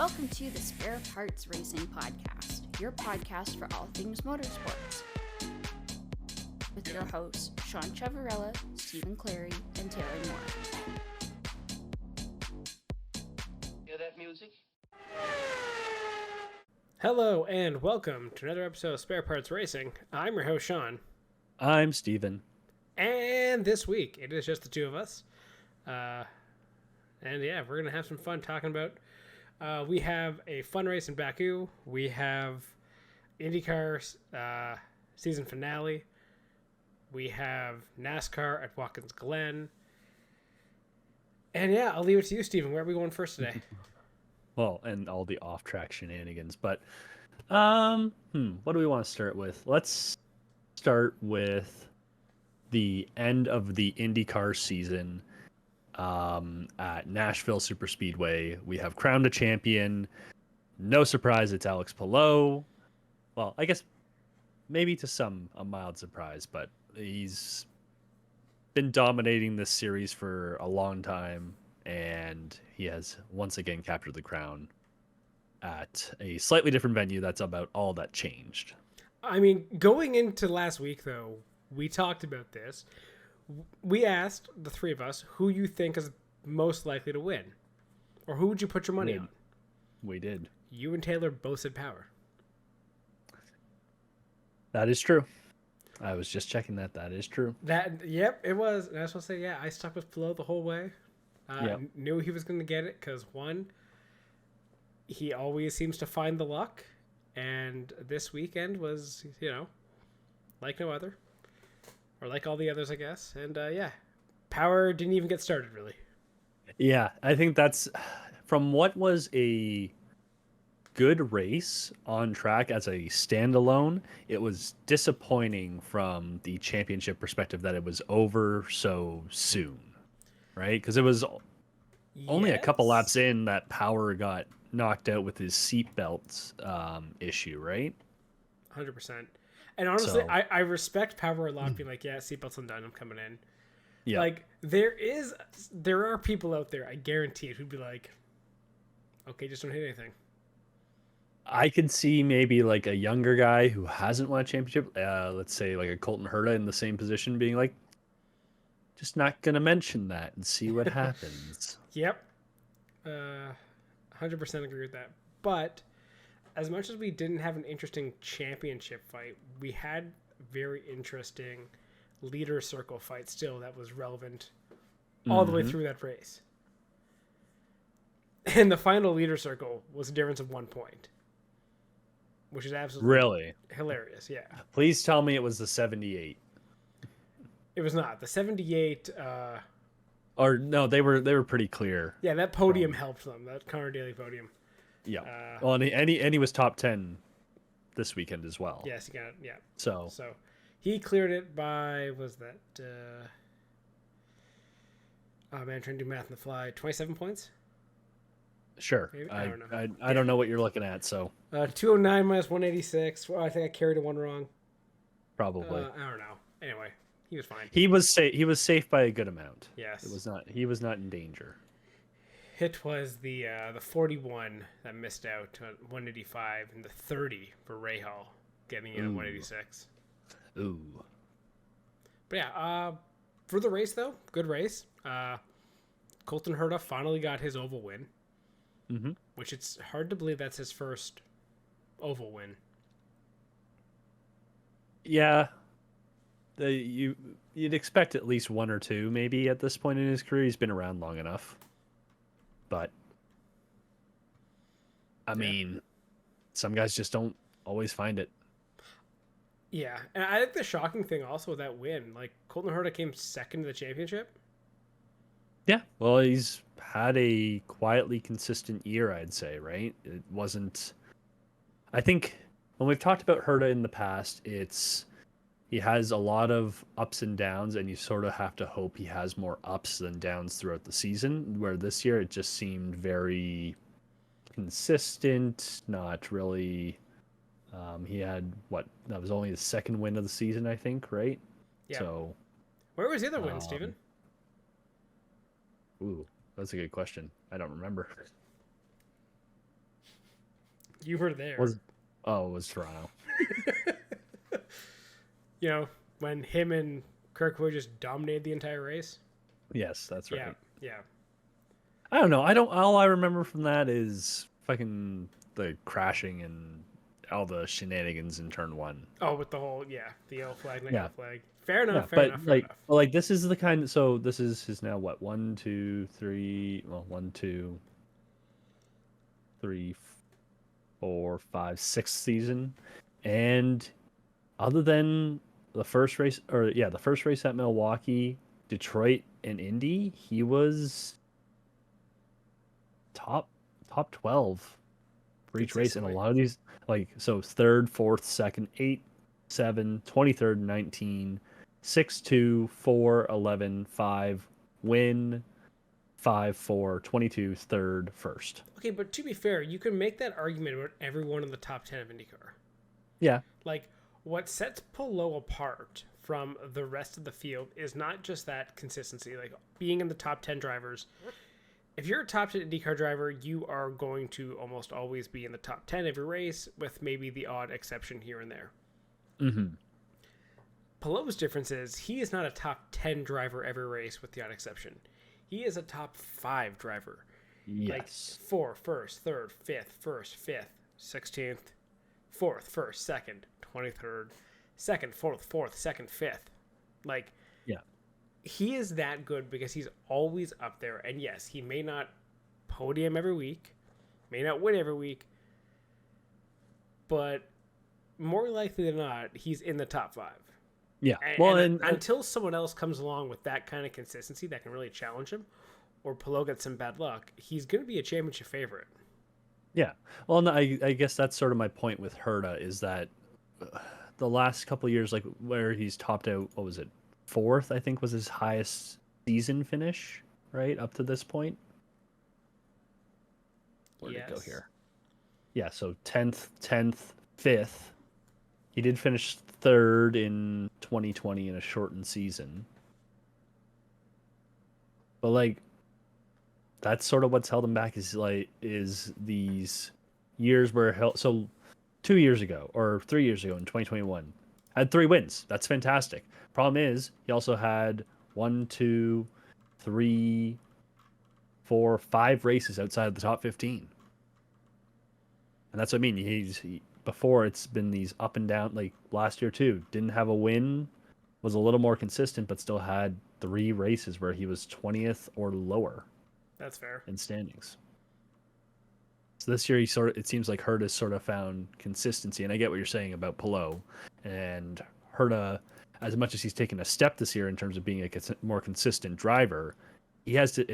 Welcome to the Spare Parts Racing Podcast, your podcast for all things motorsports. With your hosts, Sean Chavarella, Stephen Clary, and Taylor Moore. Hear that music? Hello and welcome to another episode of Spare Parts Racing. I'm your host, Sean. I'm Stephen. And this week, it is just the two of us. And yeah, we're going to have some fun talking about... we have a fun race in Baku. We have Indycar season finale. We have NASCAR at Watkins Glen. And yeah, I'll leave it to you, Stephen. Where are we going first today? Well, and all the off-track shenanigans. But, what do we want to start with? Let's start with the end of the IndyCar season at Nashville Superspeedway. We have crowned a champion. No surprise, it's Alex Palou. Well, I guess maybe to some a mild surprise, but he's been dominating this series for a long time, and he has once again captured the crown at a slightly different venue. That's about all that changed. I mean, going into last week, though, we talked about this. We asked, the three of us, who you think is most likely to win. Or who would you put your money on? We did. You and Taylor both said Power. That is true. I was just checking that. That is true. Yep, it was. And I was supposed to say, yeah, I stuck with Flo the whole way. Yep. Knew he was going to get it because, one, he always seems to find the luck. And this weekend was, like no other. Or like all the others, I guess. And, yeah, Power didn't even get started, really. Yeah, I think that's... From what was a good race on track as a standalone, it was disappointing from the championship perspective that it was over so soon, right? Because it was only a couple laps in that Power got knocked out with his seatbelt issue, right? 100%. And honestly, I respect Power a lot, being like, yeah, seatbelts undone, I'm coming in. Yeah. Like, there are people out there, I guarantee it, who'd be like, okay, just don't hit anything. I could see maybe like a younger guy who hasn't won a championship, let's say like a Colton Herta in the same position, being like, just not going to mention that and see what happens. Yep. 100% agree with that. But as much as we didn't have an interesting championship fight, we had very interesting leader circle fight still that was relevant all the way through that race. And the final leader circle was a difference of 1 point, which is absolutely really hilarious. Yeah. Please tell me it was the 78. It was not. The 78... or no, they were pretty clear. Yeah, that podium helped them. That Connor Daly podium. Yeah. Well, and he was top 10 this weekend as well. Yes, he got it. Yeah. So he cleared it by, was that... oh, man, I'm trying to do math on the fly. 27 points? Sure. Maybe? I don't know. I don't know what you're looking at, so... 209 minus 186. Well, I think I carried a one wrong. Probably. I don't know. Anyway, he was fine. He was safe by a good amount. Yes. He was not in danger. It was the 41 that missed out to 185 and the 30 for Rahal getting in at 186. Ooh. But yeah, for the race though, good race. Colton Herta finally got his oval win. Mm-hmm. Which it's hard to believe that's his first oval win. Yeah. You'd expect at least one or two maybe at this point in his career. He's been around long enough. But I mean, some guys just don't always find it. Yeah, and I think the shocking thing also with that win, like Colton Herta came second to the championship. Yeah, well, he's had a quietly consistent year, I'd say, right? It wasn't... I think when we've talked about Herta in the past, he has a lot of ups and downs, and you sort of have to hope he has more ups than downs throughout the season, where this year it just seemed very consistent, not really... he had, that was only the second win of the season, I think, right? Yeah. So, where was the other win, Steven? Ooh, that's a good question. I don't remember. You were there. It was Toronto. You know, when him and Kirkwood just dominated the entire race. Yes, that's right. Yeah. I don't know. All I remember from that is fucking the crashing and all the shenanigans in turn 1. Oh, with the whole the yellow flag, not Yeah. yellow flag. Fair enough. Yeah, Fair enough. Like this is the kind. So this is his now what 1, 2, 3. Well, 1, 2, 3, 4, 5, 6th season, and other than the first race at Milwaukee, Detroit, and Indy, he was top 12 for each race, and a lot of these so 3rd, 4th, 2nd, 8, 7, 23rd, 19, 6, 2, 4, 11, 5, win, 5, 4, 22, 3rd, 1st. Okay, but to be fair, you can make that argument about everyone in the top 10 of IndyCar. Yeah. Like, what sets Palou apart from the rest of the field is not just that consistency, like being in the top 10 drivers. If you're a top 10 IndyCar driver, you are going to almost always be in the top 10 every race, with maybe the odd exception here and there. Mm-hmm. Palou's difference is he is not a top 10 driver every race, with the odd exception. He is a top 5 driver. Yes. Like 4th, 1st, 3rd, 5th, 1st, 5th, 16th, 4th, 1st, 2nd, 23rd, 2nd, 4th, 2nd, 5th. Like, yeah. He is that good because he's always up there. And yes, he may not podium every week, may not win every week, but more likely than not, he's in the top 5. Yeah. And until someone else comes along with that kind of consistency that can really challenge him, or Palou gets some bad luck, he's going to be a championship favorite. Yeah. Well, no, I guess that's sort of my point with Herta is that the last couple of years, like where he's topped out, what was it? 4th, I think, was his highest season finish, right? Up to this point. Where did it go here? Yeah, so 10th, 5th. He did finish 3rd in 2020 in a shortened season. But like that's sort of what's held him back is these years where 2 years ago or 3 years ago in 2021 had 3 wins. That's fantastic. Problem is he also had 1, 2, 3, 4, 5 races outside of the top 15. And that's what I mean. Before it's been these up and down, like last year too, didn't have a win, was a little more consistent, but still had 3 races where he was 20th or lower. That's fair. In standings. So this year it seems like Herta sort of found consistency, and I get what you're saying about Palou. And Herta, as much as he's taken a step this year in terms of being a more consistent driver, he has to.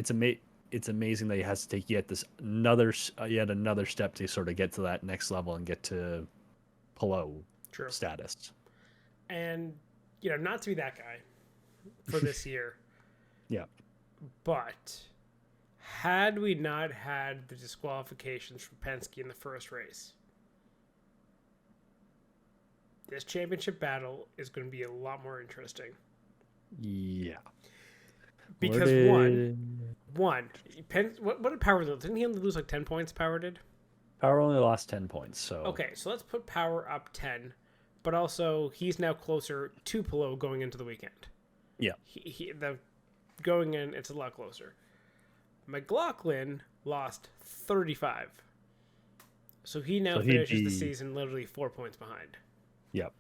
It's amazing that he has to take yet another step to sort of get to that next level and get to Palou status. And not to be that guy for this year. Yeah. But had we not had the disqualifications for Penske in the first race, this championship battle is going to be a lot more interesting. Yeah. Because what did Power lose? Didn't he only lose like 10 points? Power did? Power only lost 10 points. So okay, so let's put Power up 10, but also he's now closer to Palou going into the weekend. Yeah. Going in, it's a lot closer. McLaughlin lost 35. So he now finishes the season literally 4 points behind. Yep.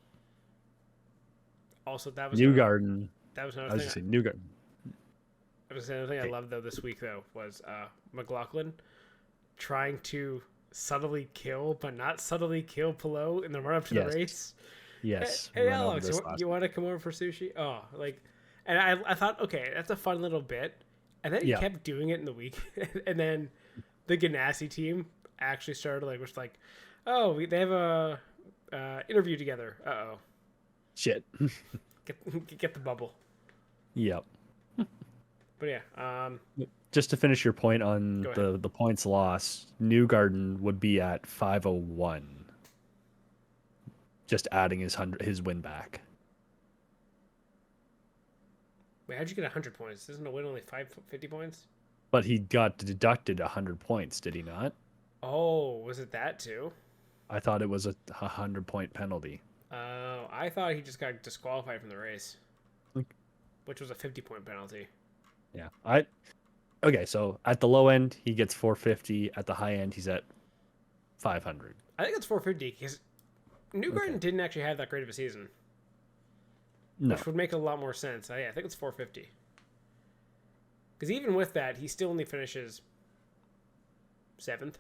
Also, that was Newgarden. That was another thing. I was just saying Newgarden. I was saying another thing I loved though this week though was McLaughlin trying to subtly kill, but not subtly kill Palou in the run up to the race. Yes. Hey Alex, you want to come over for sushi? Oh, and I thought, okay, that's a fun little bit. And then he kept doing it in the week. And then the Ganassi team actually started they have a interview together. Uh-oh. Shit. Get the bubble. Yep. But yeah. Just to finish your point on the points lost, Newgarden would be at 501. Just adding his win back. Wait, how'd you get 100 points? Isn't a win only 50 points? But he got deducted 100 points, did he not? Oh, was it that too? I thought it was a 100-point penalty. I thought he just got disqualified from the race, Like, which was a 50-point penalty. yeah. Okay, so at the low end, he gets 450. At the high end, he's at 500. I think it's 450 because Newgarden didn't actually have that great of a season. No. Which would make a lot more sense. Yeah, I think it's 450. Because even with that, he still only finishes 7th.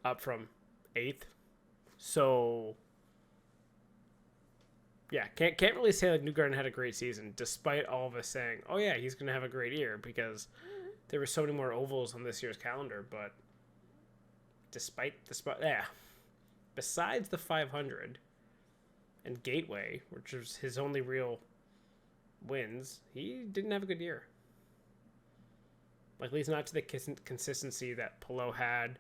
Up from 8th. So, yeah, can't really say like Newgarden had a great season, despite all of us saying, oh yeah, he's going to have a great year, because there were so many more ovals on this year's calendar. But besides the 500 and Gateway, which was his only real wins, he didn't have a good year. Like, at least not to the consistency that Palou had,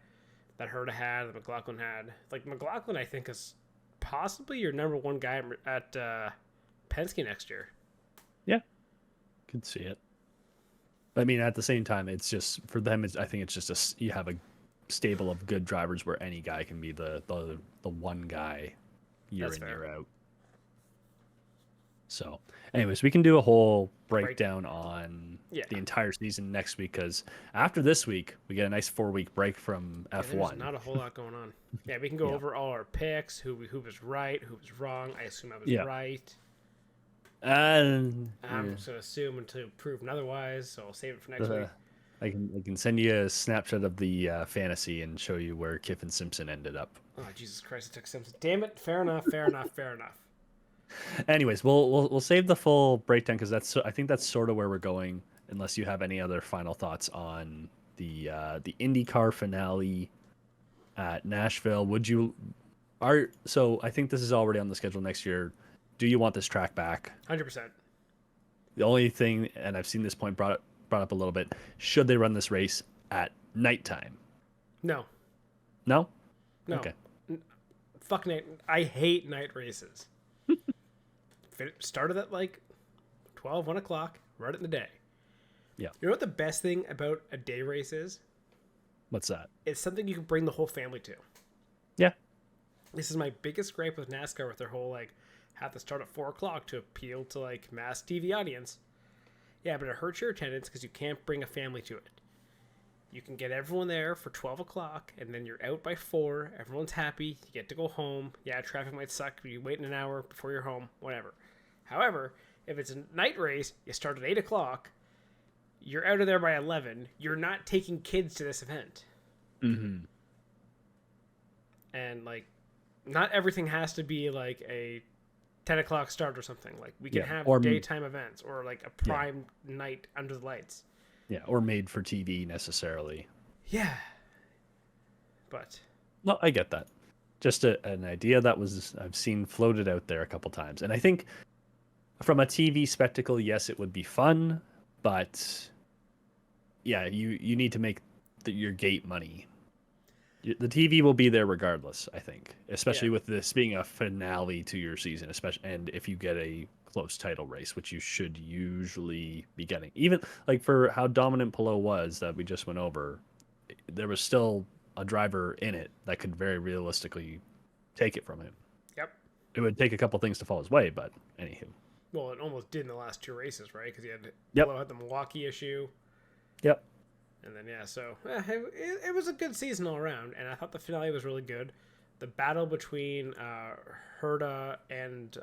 that Herta had, that McLaughlin had. Like, McLaughlin, I think, is possibly your number one guy at Penske next year. Yeah, could see it. I mean, at the same time, it's just for them. I think it's just you have a stable of good drivers where any guy can be the one guy year That's in, fair. year out. So, anyways, we can do a whole breakdown on the entire season next week, because after this week, we get a nice 4-week break from F1. There's not a whole lot going on. Yeah, we can go over all our picks, who was right, who was wrong. I assume I was right. I'm just going to assume until proven otherwise, so I'll save it for next week. I can send you a snapshot of the fantasy and show you where Kiffin Simpson ended up. Oh, Jesus Christ, it took Simpson. Damn it. Fair enough. Anyways, we'll save the full breakdown, because I think that's sort of where we're going, unless you have any other final thoughts on the IndyCar finale at Nashville. So I think this is already on the schedule next year. Do you want this track back? 100%. The only thing, and I've seen this point brought up a little bit, should they run this race at nighttime? No. No? No. Okay. Fuck night. I hate night races. Started at like 12, 1 o'clock, right in the day. Yeah. You know what the best thing about a day race is? What's that? It's something you can bring the whole family to. Yeah. This is my biggest gripe with NASCAR, with their whole like have to start at 4 o'clock to appeal to like mass TV audience. Yeah, but it hurts your attendance because you can't bring a family to it. You can get everyone there for 12 o'clock, and then you're out by 4. Everyone's happy. You get to go home. Yeah, traffic might suck, but you wait an hour before you're home, whatever. However, if it's a night race, you start at 8 o'clock, you're out of there by 11. You're not taking kids to this event. Mm-hmm. And, like, not everything has to be, like, a 10 o'clock start or something. Like, we can have daytime events or, like, a prime night under the lights. Yeah, or made for TV necessarily. Yeah. But. No, I get that. Just an idea that I've seen floated out there a couple times. And I think from a TV spectacle, yes, it would be fun. But, yeah, you need to make your gate money. The TV will be there regardless, I think. Especially with this being a finale to your season. And if you get a close title race, which you should usually be getting. Even like for how dominant Palou was that we just went over, there was still a driver in it that could very realistically take it from him. Yep. It would take a couple things to fall his way, but anywho. Well, it almost did in the last 2 races, right? Because Palou had the Milwaukee issue. Yep. And then, so it was a good season all around, and I thought the finale was really good. The battle between Herta and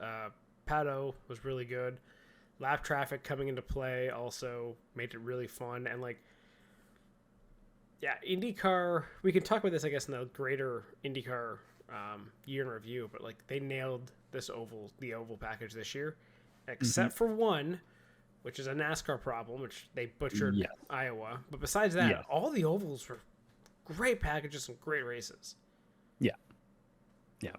Palou was really good. Lap traffic coming into play also made it really fun. And, like, yeah, IndyCar, we can talk about this, I guess, in the greater IndyCar year in review, but, like, they nailed the oval package this year, except for one, which is a NASCAR problem, which they butchered Iowa. But besides that, all the ovals were great packages and great races. Yeah. Yeah.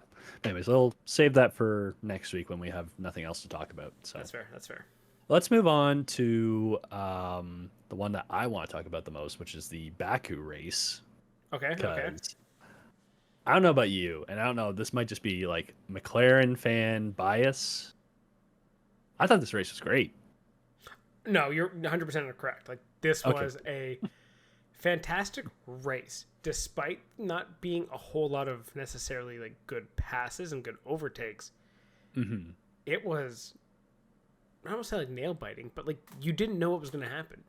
Anyways, we'll save that for next week when we have nothing else to talk about. So That's fair. Let's move on to the one that I want to talk about the most, which is the Baku race. Okay. I don't know about you, and I don't know, this might just be like McLaren fan bias. I thought this race was great. No, you're 100% correct. Like, this was a fantastic race, despite not being a whole lot of necessarily like good passes and good overtakes. Mm-hmm. It was, I don't want to say like nail biting, but like you didn't know what was going to happen.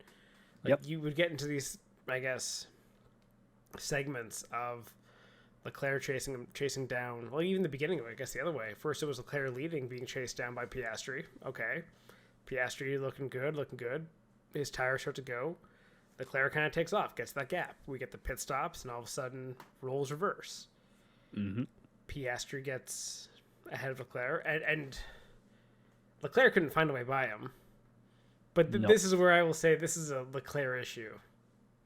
Like you would get into these, I guess, segments of Leclerc chasing down. Well, even the beginning of it, I guess the other way. First, it was Leclerc leading, being chased down by Piastri. Okay, Piastri looking good. His tires start to go. Leclerc kind of takes off, gets that gap. We get the pit stops, and all of a sudden, roles reverse. Mm-hmm. Piastri gets ahead of Leclerc, and Leclerc couldn't find a way by him. But this is where I will say this is a Leclerc issue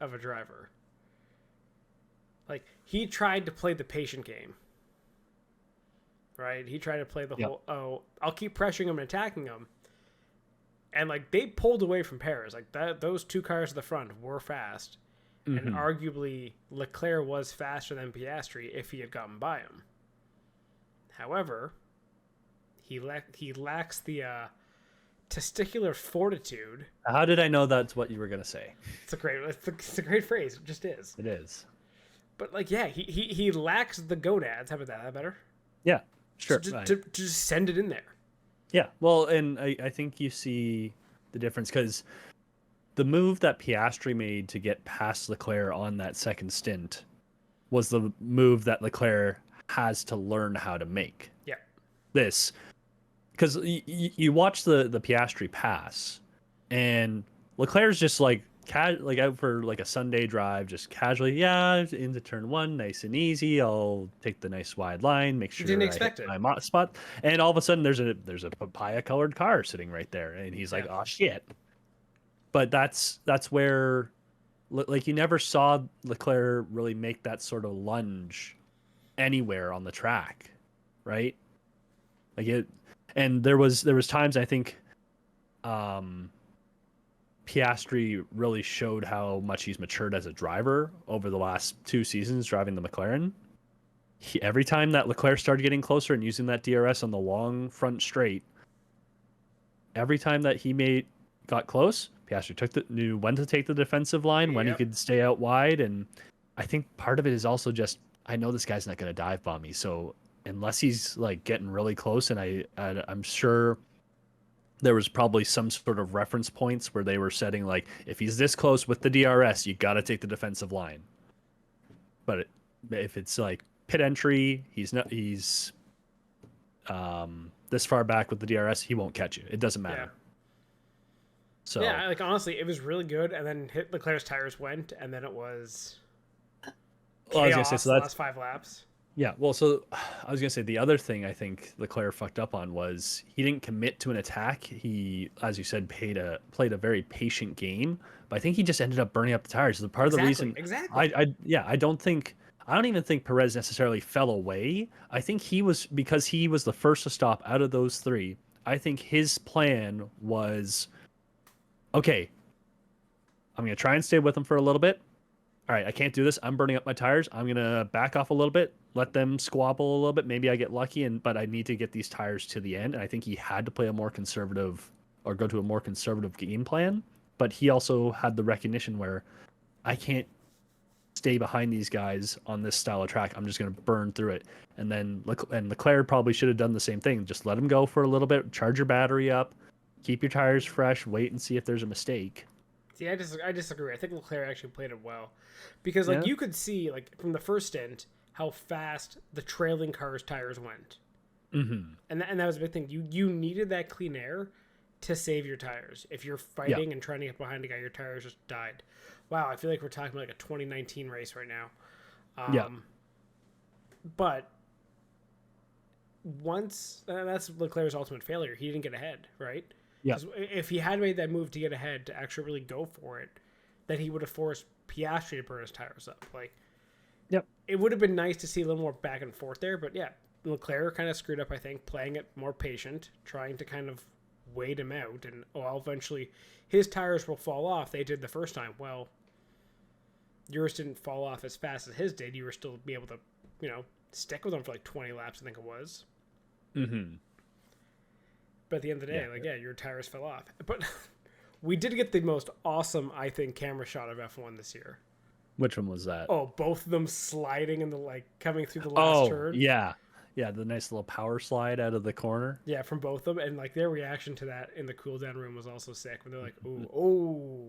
of a driver. Like, he tried to play the patient game. Right? He tried to play the whole, I'll keep pressuring him and attacking him. And, like, they pulled away from Perez. Like, those two cars at the front were fast. Mm-hmm. And arguably, Leclerc was faster than Piastri if he had gotten by him. However, he lacks the testicular fortitude. How did I know that's what you were going to say? It's a great phrase. It just is. It is. But, like, yeah, he lacks the gonads. How about that? That better? Yeah, sure. So to just send it in there. Yeah, well, and I think you see the difference because the move that Piastri made to get past Leclerc on that second stint was the move that Leclerc has to learn how to make. Yeah. This, because you watch the Piastri pass, and Leclerc's just like out for like a Sunday drive, just casually, into turn one, nice and easy. I'll take the nice wide line, make sure didn't expect it. My spot, and all of a sudden there's a papaya colored car sitting right there, and he's like, oh shit. But that's where, like, you never saw Leclerc really make that sort of lunge anywhere on the track, right? Like it, and there was times I think Piastri really showed how much he's matured as a driver over the last 2 seasons driving the McLaren. Every time that Leclerc started getting closer and using that DRS on the long front straight, every time that he got close, Piastri knew when to take the defensive line, when he could stay out wide, and I think part of it is also just, I know this guy's not going to dive bomb me, so unless he's like getting really close, and I'm sure there was probably some sort of reference points where they were setting like, if he's this close with the DRS, you got to take the defensive line. But if it's like pit entry, he's this far back with the DRS, he won't catch you. It doesn't matter. Yeah. So yeah, like honestly, it was really good, and then Leclerc's tires went, and then it was chaos. I was gonna say, so the that's last 5 laps. Yeah, well, so I was gonna say the other thing I think Leclerc fucked up on was he didn't commit to an attack. He, as you said, played a very patient game, but I think he just ended up burning up the tires. So part of the reason, I don't even think Perez necessarily fell away. I think because he was the first to stop out of those 3. I think his plan was, okay, I'm gonna try and stay with him for a little bit. All right, I can't do this. I'm burning up my tires. I'm gonna back off a little bit, let them squabble a little bit. Maybe I get lucky, but I need to get these tires to the end. And I think he had to play a more conservative, or go to a more conservative game plan. But he also had the recognition where I can't stay behind these guys on this style of track. I'm just gonna burn through it. And then Leclerc probably should have done the same thing. Just let him go for a little bit, charge your battery up, keep your tires fresh, wait and see if there's a mistake. See, I disagree. I think Leclerc actually played it well, because like you could see like from the first stint how fast the trailing car's tires went, and that was a big thing. You needed that clean air to save your tires. If you're fighting and trying to get behind a guy, your tires just died. Wow, I feel like we're talking about like a 2019 race right now. But once that's Leclerc's ultimate failure. He didn't get ahead, right? Yeah. If he had made that move to get ahead, to actually really go for it, then he would have forced Piastri to burn his tires up. Like, it would have been nice to see a little more back and forth there. But yeah, Leclerc kind of screwed up, I think, playing it more patient, trying to kind of wait him out. And eventually his tires will fall off. They did the first time. Well, yours didn't fall off as fast as his did. You were still be able to, stick with them for like 20 laps, I think it was. Mm-hmm. But at the end of the day, your tires fell off. But we did get the most awesome, I think, camera shot of F1 this year. Which one was that? Oh, both of them sliding and coming through the last turn. Yeah. Yeah, the nice little power slide out of the corner. Yeah, from both of them. And their reaction to that in the cool down room was also sick. When they're like, oh.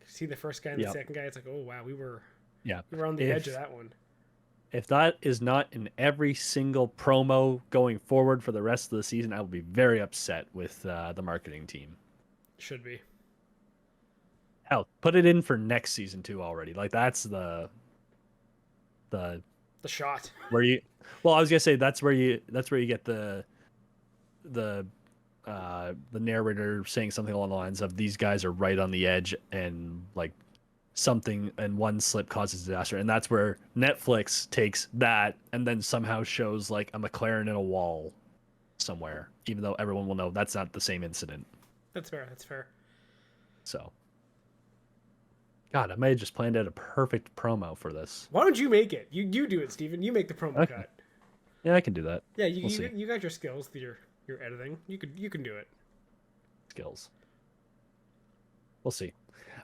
See the first guy and the second guy, it's like, oh wow, we were on the edge of that one. If that is not in every single promo going forward for the rest of the season, I will be very upset with the marketing team. Should be. Hell, put it in for next season too already. That's the shot where you. Well, I was gonna say that's where you get the narrator saying something along the lines of these guys are right on the edge and something and one slip causes disaster, and that's where Netflix takes that and then somehow shows a McLaren in a wall somewhere, even though everyone will know that's not the same incident. That's fair. So, God, I may have just planned out a perfect promo for this. Why don't you make it? You do it, Steven. You make the promo cut. Yeah, I can do that. Yeah, you got your skills, your editing. You can do it. Skills. We'll see.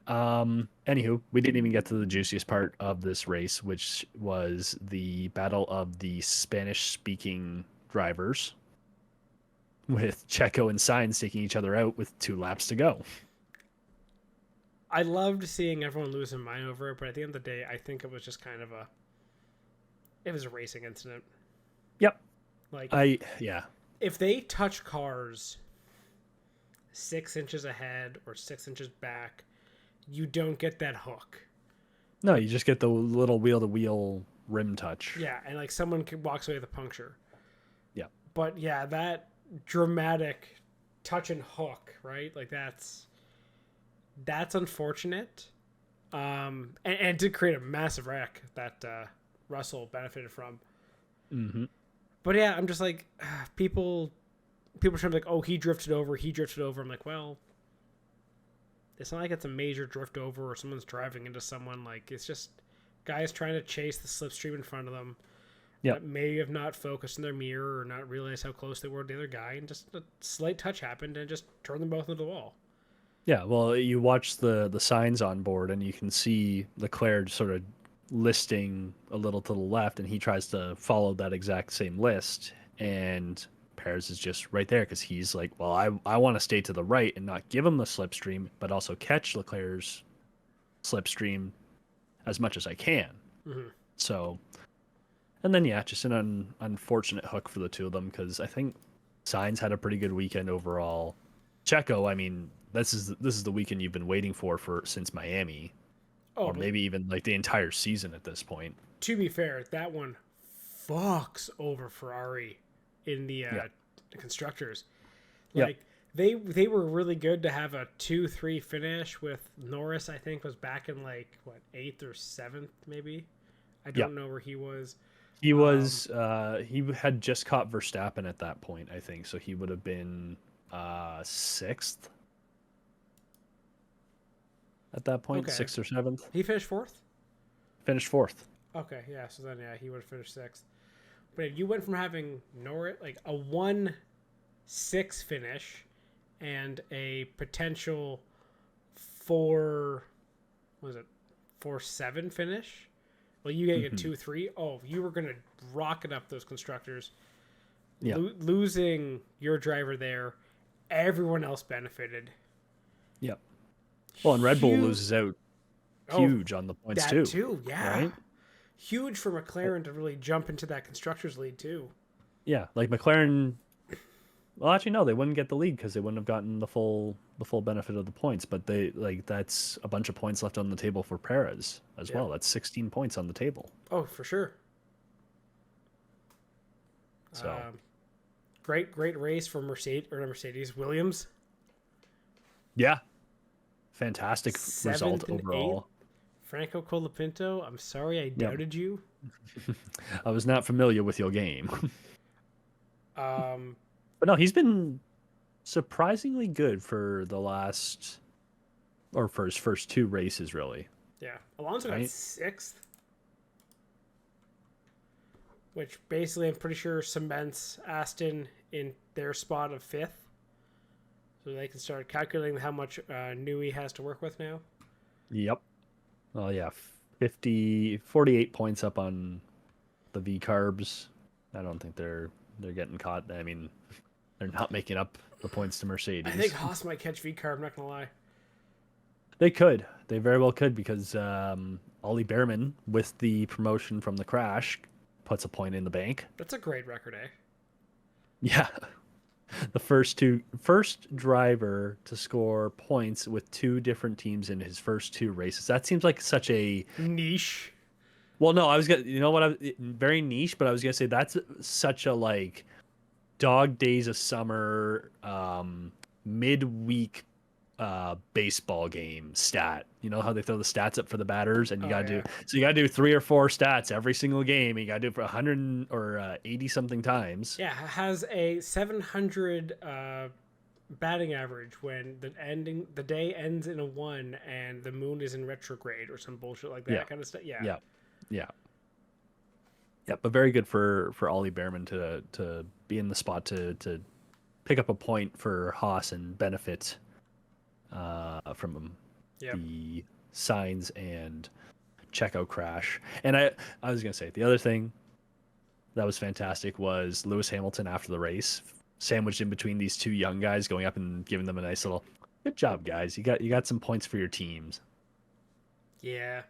Anywho, we didn't even get to the juiciest part of this race, which was the battle of the Spanish-speaking drivers, with Checo and Sainz taking each other out with 2 laps to go. I loved seeing everyone lose their mind over it, but at the end of the day, I think it was just kind of it was a racing incident. Yep. If they touch cars 6 inches ahead or 6 inches back, you don't get that hook. No, you just get the little wheel-to-wheel rim touch. Yeah, and someone walks away with a puncture. Yeah. But yeah, that dramatic touch and hook, right? That's unfortunate. And did create a massive wreck that Russell benefited from. Mm-hmm. But yeah, I'm just people trying to be like, oh, he drifted over. I'm like, well, it's not like it's a major drift over or someone's driving into someone. It's just guys trying to chase the slipstream in front of them. Yep. That may have not focused in their mirror or not realized how close they were to the other guy, and just a slight touch happened and just turned them both into the wall. Yeah, well, you watch the signs on board and you can see Leclerc sort of listing a little to the left, and he tries to follow that exact same list, and Perez is just right there because he's like, well, I want to stay to the right and not give him the slipstream, but also catch Leclerc's slipstream as much as I can. Mm-hmm. So, and then just an unfortunate hook for the two of them, because I think Sainz had a pretty good weekend overall. Checo, I mean, this is the weekend you've been waiting for since Miami, or maybe even the entire season at this point. To be fair, that one fucks over Ferrari in the constructors. They were really good to have a 2-3 finish with Norris. I think was back in 8th or 7th maybe. I don't know where he was. He was he had just caught Verstappen at that point, I think, so he would have been 6th at that point. Okay. 6th or 7th. He finished 4th. Finished 4th. Okay, yeah. So then, he would have finished 6th. But if you went from having Norris a 1-6 finish and a potential 4-7 finish. Well, you get a 2-3. Oh, you were gonna rocket up those constructors. Yeah. Losing your driver there, everyone else benefited. Yep. Well, and Red Bull loses out huge on the points that too. Too, yeah. Right? Huge for McLaren to really jump into that constructors lead too. Yeah, McLaren. Well, actually, no, they wouldn't get the lead because they wouldn't have gotten the full benefit of the points. But they that's a bunch of points left on the table for Perez as well. That's 16 points on the table. Oh, for sure. So great race for Mercedes Williams. Yeah, fantastic result overall. 8th. Franco Colapinto, I'm sorry I doubted you. I was not familiar with your game. But no, he's been surprisingly good for for his first 2 races, really. Yeah. Alonso got 6th, which basically I'm pretty sure cements Aston in their spot of 5th. So they can start calculating how much Newey has to work with now. Yep. well, yeah, 48 points up on the V carbs. I don't think they're getting caught. I mean, they're not making up the points to I think Mercedes. Haas might catch V-Carb, I'm not going to lie. They could. They very well could because Ollie Behrman, with the promotion from the crash, puts a point in the bank. That's a great record, eh? Yeah. The first driver to score points with two different teams in his first two races. That seems like such a Niche. well, no, I was gonna, you know what, very niche, but I was gonna say that's such a like dog days of summer, midweek, baseball game stat. You know how they throw the stats up for the batters, and you gotta do so you gotta do 3 or 4 stats every single game. And you gotta do it for 100 or 80 something times. Yeah, has a 700 batting average when the day ends in a 1 and the moon is in retrograde or some bullshit like that kind of stuff. Yeah. Yeah, but very good for Ollie Behrman to be in the spot to pick up a point for Haas and benefit from the Sainz and Checo crash. And I was gonna say the other thing that was fantastic was Lewis Hamilton after the race, sandwiched in between these two young guys, going up and giving them a nice little good job, guys. You got some points for your teams. Yeah.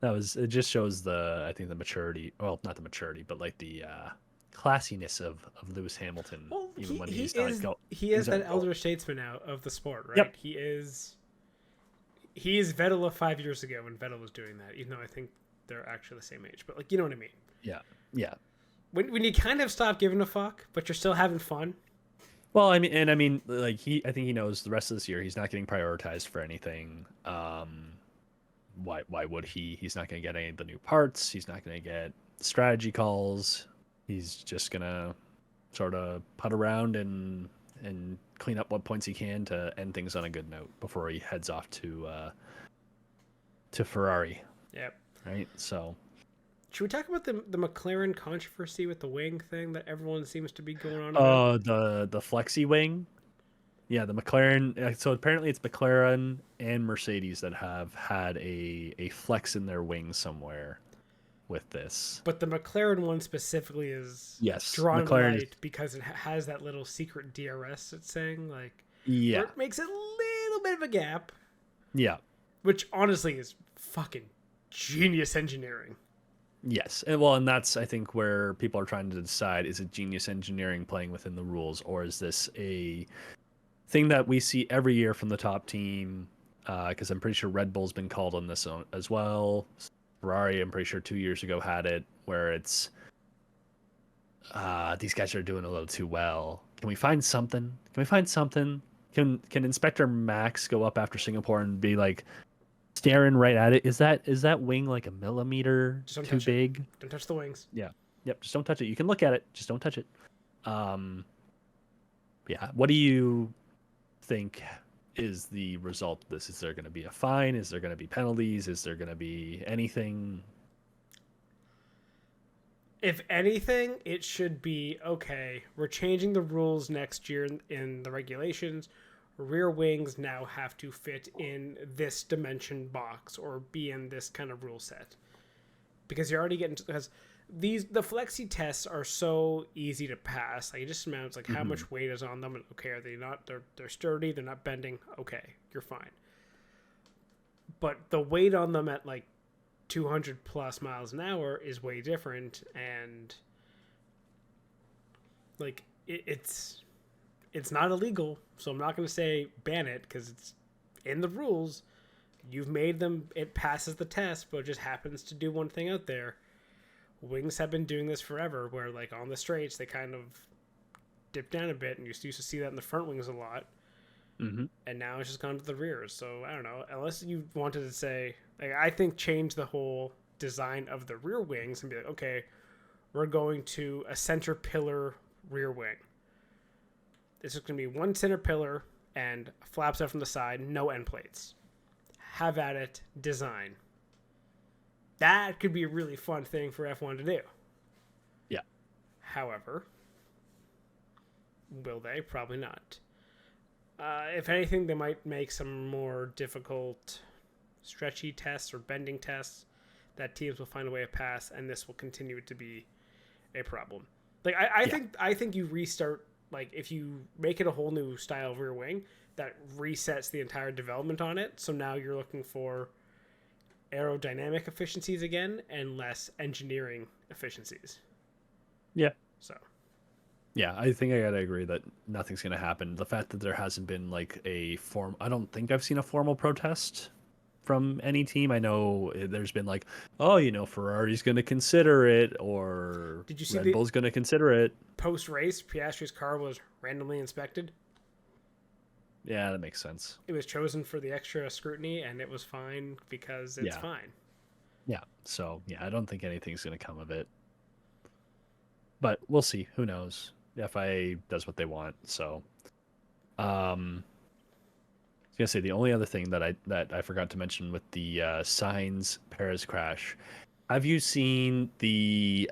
It just shows I think the maturity, well, not the maturity, but like the classiness of Lewis Hamilton. Well, even when he is that elder statesman now of the sport, right? Yep. He is Vettel of 5 years ago when Vettel was doing that, even though I think they're actually the same age, but like, you know what I mean? Yeah. When you kind of stop giving a fuck, but you're still having fun. Well, I mean, like I think he knows the rest of this year he's not getting prioritized for anything. Why would he? He's not going to get any of the new parts. He's not going to get strategy calls. He's just going to sort of putt around and clean up what points he can to end things on a good note before he heads off to Ferrari. Yep. Right. So, should we talk about the McLaren controversy with the wing thing that everyone seems to be going on about? The flexy wing. Yeah, the McLaren. So apparently it's McLaren and Mercedes that have had a flex in their wing somewhere with this. But the McLaren one specifically is drawn light because it has that little secret DRS it's saying, like, yeah, it makes a little bit of a gap. Yeah. Which honestly is fucking genius engineering. Yes. And that's, I think, where people are trying to decide, is it genius engineering playing within the rules, or is this a thing that we see every year from the top team? Because I'm pretty sure Red Bull's been called on this as well. Ferrari, I'm pretty sure 2 years ago had it, where it's these guys are doing a little too well. Can we find something? Can Inspector Max go up after Singapore and be like staring right at it? Is that wing like a millimeter too big? Don't touch the wings. Yeah. Yep. Just don't touch it. You can look at it. Just don't touch it. Yeah. What do you think is the result of this? Is there going to be a fine? Is there going to be penalties? Is there going to be anything? If anything, it should be, okay, we're changing the rules next year in the regulations. Rear wings now have to fit in this dimension box or be in this kind of rule set. Because you're already getting, because the flexi tests are so easy to pass. Like, it just amounts like how much weight is on them, and okay, are they not, they're sturdy, they're not bending, okay, you're fine. But the weight on them at like 200 plus miles an hour is way different, and like it's not illegal, so I'm not going to say ban it because it's in the rules. You've made them, it passes the test, but it just happens to do one thing out there. Wings have been doing this forever, where like on the straights they kind of dip down a bit, and you used to see that in the front wings a lot. And now it's just gone to the rears. So I don't know, unless you wanted to say, like, I think change the whole design of the rear wings and be like, okay, we're going to a center pillar rear wing. This is going to be one center pillar and flaps out from the side, no end plates. Have at it, design. That could be a really fun thing for F1 to do. Yeah. However, will they? Probably not. If anything, they might make some more difficult stretchy tests or bending tests that teams will find a way to pass, and this will continue to be a problem. Like I think you restart, like if you make it a whole new style of rear wing, that resets the entire development on it. So now you're looking for aerodynamic efficiencies again and less engineering efficiencies. Yeah. So. Yeah, I think I gotta agree that nothing's gonna happen. The fact that there hasn't been like I don't think I've seen a formal protest from any team. I know there's been like, oh, Ferrari's gonna consider it, or Did you see Red Bull's gonna consider it. Post-race, Piastri's car was randomly inspected? Yeah, that makes sense. It was chosen for the extra scrutiny, and it was fine because it's fine. Yeah, so, I don't think anything's going to come of it. But we'll see. Who knows? The FIA does what they want, so... I was going to say, the only other thing that I forgot to mention with the Sainz-Perez crash... Have you seen the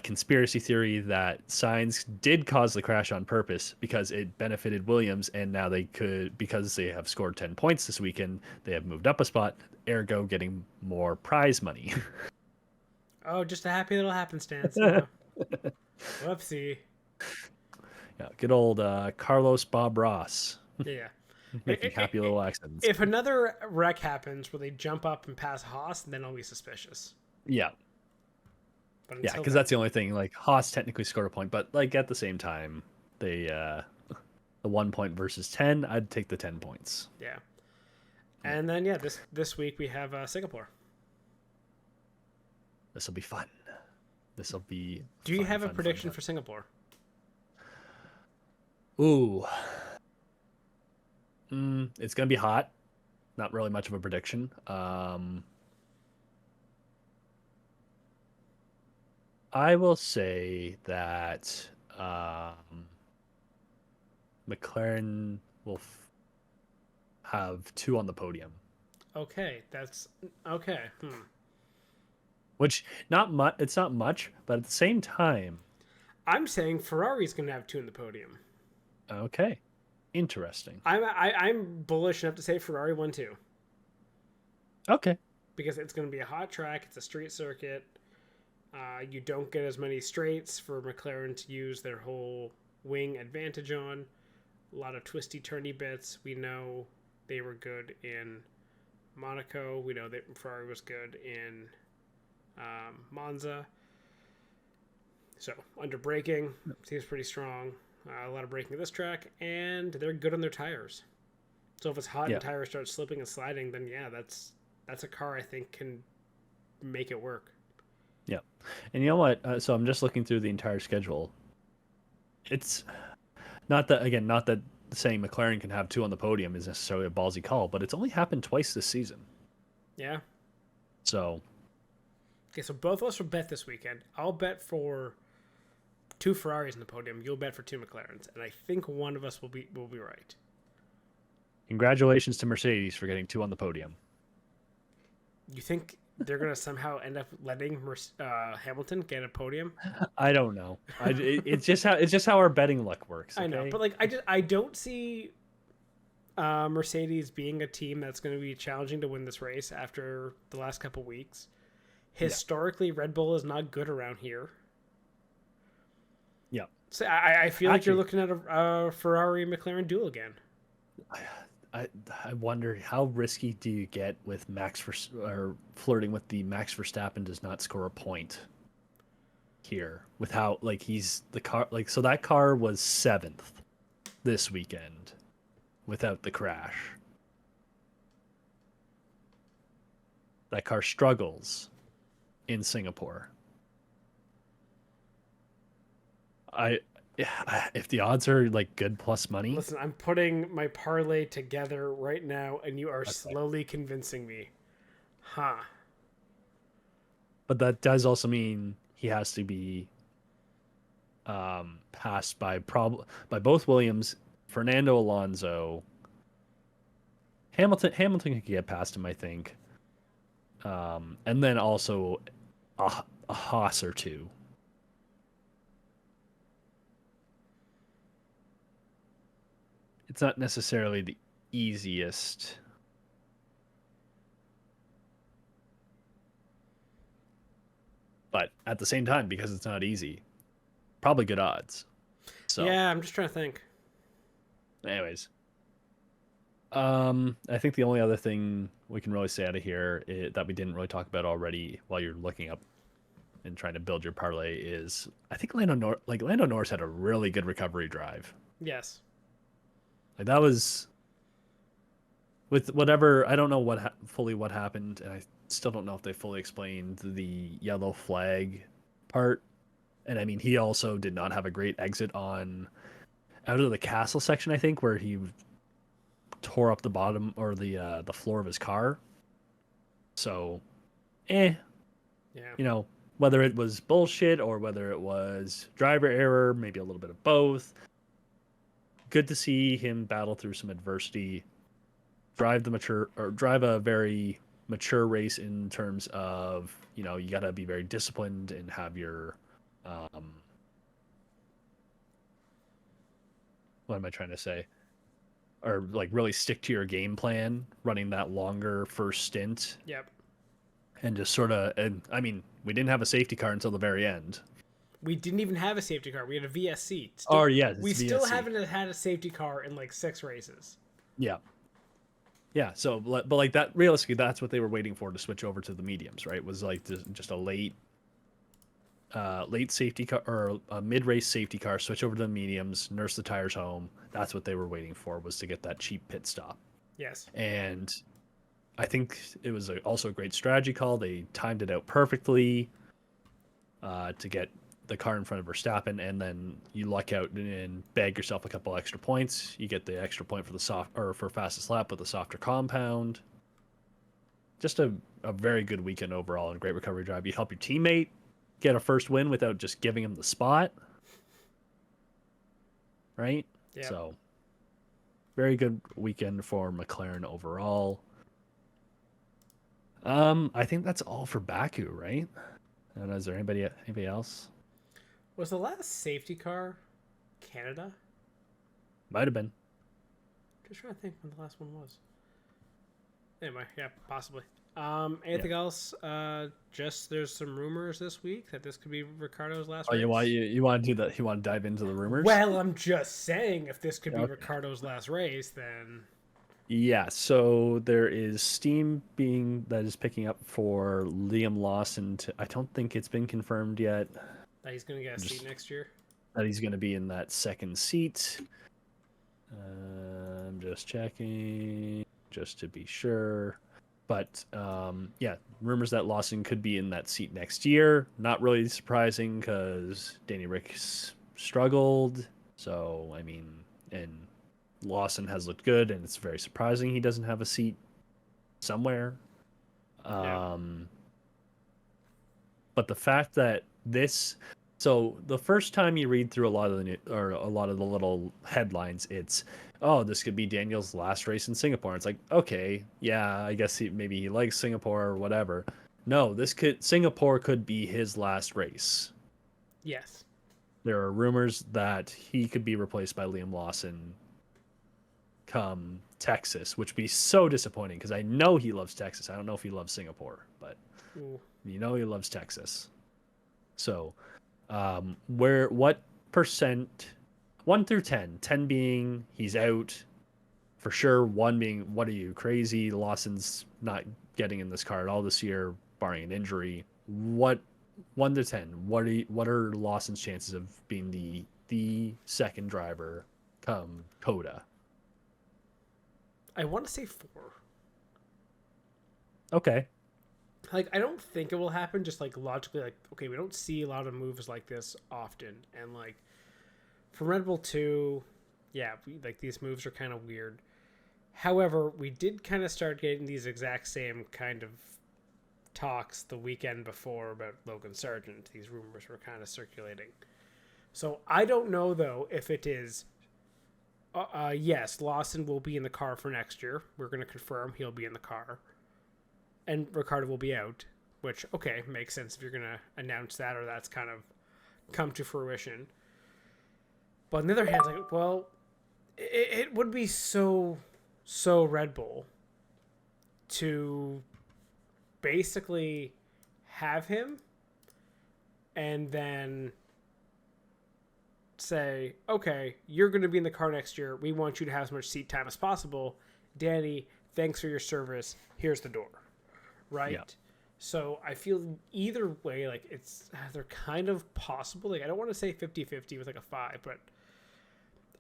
conspiracy theory that Sainz did cause the crash on purpose because it benefited Williams, and now because they have scored 10 points this weekend, they have moved up a spot, ergo getting more prize money? Oh, just a happy little happenstance. Whoopsie. Yeah, good old Carlos Bob Ross. Yeah. Making happy little accidents. If another wreck happens where they jump up and pass Haas, then I'll be suspicious. Yeah. Yeah, because that's the only thing. Like, Haas technically scored a point, but like at the same time, they the 1 point versus 10, I'd take the 10 points. Yeah. And then this week we have Singapore. This will be fun. This will be. Do you have a prediction for Singapore? Ooh. It's gonna be hot. Not really much of a prediction. I will say that McLaren will have 2 on the podium. Okay, that's okay. Which not much. It's not much, but at the same time, I'm saying Ferrari's going to have 2 on the podium. Okay, interesting. I'm bullish enough to say Ferrari 1-2. Okay, because it's going to be a hot track. It's a street circuit. You don't get as many straights for McLaren to use their whole wing advantage on. A lot of twisty, turny bits. We know they were good in Monaco. We know that Ferrari was good in Monza. So, under braking, seems pretty strong. A lot of braking at this track, and they're good on their tires. So if it's hot and tires start slipping and sliding, then that's a car I think can make it work. Yeah. And you know what? So I'm just looking through the entire schedule. It's not that saying McLaren can have 2 on the podium is necessarily a ballsy call, but it's only happened twice this season. Yeah. So. Okay, so both of us will bet this weekend. I'll bet for 2 Ferraris in the podium. You'll bet for 2 McLarens, and I think one of us will be right. Congratulations to Mercedes for getting 2 on the podium. You think they're gonna somehow end up letting Hamilton get a podium? I don't know. It's just how our betting luck works. Okay? I know, but I don't see Mercedes being a team that's going to be challenging to win this race after the last couple weeks. Historically, Red Bull is not good around here. Yeah. So I feel like you're looking at a Ferrari McLaren duel again. I wonder how risky do you get with flirting with the Max Verstappen does not score a point here with how he's the car so that car was 7th this weekend without the crash. That car struggles in Singapore. If the odds are good plus money. Listen, I'm putting my parlay together right now, and you are slowly convincing me. Huh. But that does also mean he has to be passed by both Williams, Fernando Alonso. Hamilton could get past him, I think. And then also a Haas or 2. It's not necessarily the easiest But at the same time, because it's not easy, probably good odds. So Yeah, I'm just trying to think. anyways, I think the only other thing we can really say out of here that we didn't really talk about already while you're looking up and trying to build your parlay is I think Lando Norris had a really good recovery drive. Yes. Like that was with whatever, I don't know fully what happened, and I still don't know if they fully explained the yellow flag part. And I mean, he also did not have a great exit on out of the castle section, I think, where he tore up the bottom or the floor of his car. So, Yeah. you know, whether it was bullshit or whether it was driver error, maybe a little bit of both. Good to see him battle through some adversity, drive a very mature race in terms of, you know, you got to be very disciplined and have your what am I trying to say? Or like really stick to your game plan running that longer first stint. Yep. And just sort of, and I mean, we didn't have a safety car until the very end. We didn't even have a safety car. We had a VSC. We still haven't had a safety car in like 6 races. Yeah. Yeah. So, but like that, realistically, that's what they were waiting for to switch over to the mediums, right? Was like just a late safety car or a mid-race safety car, switch over to the mediums, nurse the tires home. That's what they were waiting for, was to get that cheap pit stop. Yes. And I think it was also a great strategy call. They timed it out perfectly to get the car in front of Verstappen, and then you luck out and bag yourself a couple extra points. You get the extra point for the for fastest lap with the softer compound. Just a very good weekend overall and great recovery drive. You help your teammate get a first win without just giving him the spot. Right? Yeah. So, very good weekend for McLaren overall. I think that's all for Baku, right? I don't know, is there anybody else? Was the last safety car Canada? Might have been. Just trying to think when the last one was. Anyway, yeah, possibly. Anything else? Just there's some rumors this week that this could be Ricardo's last race. You want to do that? You want to dive into the rumors? Well, I'm just saying, if this could be Ricardo's last race, then yeah. So there is steam that is picking up for Liam Lawson. I don't think it's been confirmed yet. That he's going to get a seat next year. That he's going to be in that second seat. I'm just checking, just to be sure. But yeah, rumors that Lawson could be in that seat next year. Not really surprising because Danny Rick's struggled. So, I mean, and Lawson has looked good, and it's very surprising he doesn't have a seat somewhere. Yeah. But the fact that so the first time you read through a lot of the little headlines, it's, oh, this could be Daniel's last race in Singapore. It's like, okay, yeah, I guess maybe he likes Singapore or whatever. No, Singapore could be his last race. Yes. There are rumors that he could be replaced by Liam Lawson come Texas, which would be so disappointing because I know he loves Texas. I don't know if he loves Singapore, but he loves Texas. So, what percent, 1 through 10, 10 being he's out for sure, 1 being, what are you, crazy? Lawson's not getting in this car at all this year, barring an injury. 1 to 10, what are Lawson's chances of being the second driver come Coda? I want to say 4. Okay. Like, I don't think it will happen, just like logically, like, okay, we don't see a lot of moves like this often, and like for Red Bull 2, yeah, like these moves are kind of weird. However, we did kind of start getting these exact same kind of talks the weekend before about Logan Sargent. These rumors were kind of circulating. So I don't know, though, if it is, yes, Lawson will be in the car for next year. We're going to confirm he'll be in the car. And Ricardo will be out, which, okay, makes sense if you're going to announce that or that's kind of come to fruition. But on the other hand, like, well, it would be so Red Bull to basically have him and then say, okay, you're going to be in the car next year. We want you to have as much seat time as possible. Danny, thanks for your service. Here's the door. Right? Yeah. So I feel either way, like they're kind of possible. Like I don't want to say 50-50 with like a 5, but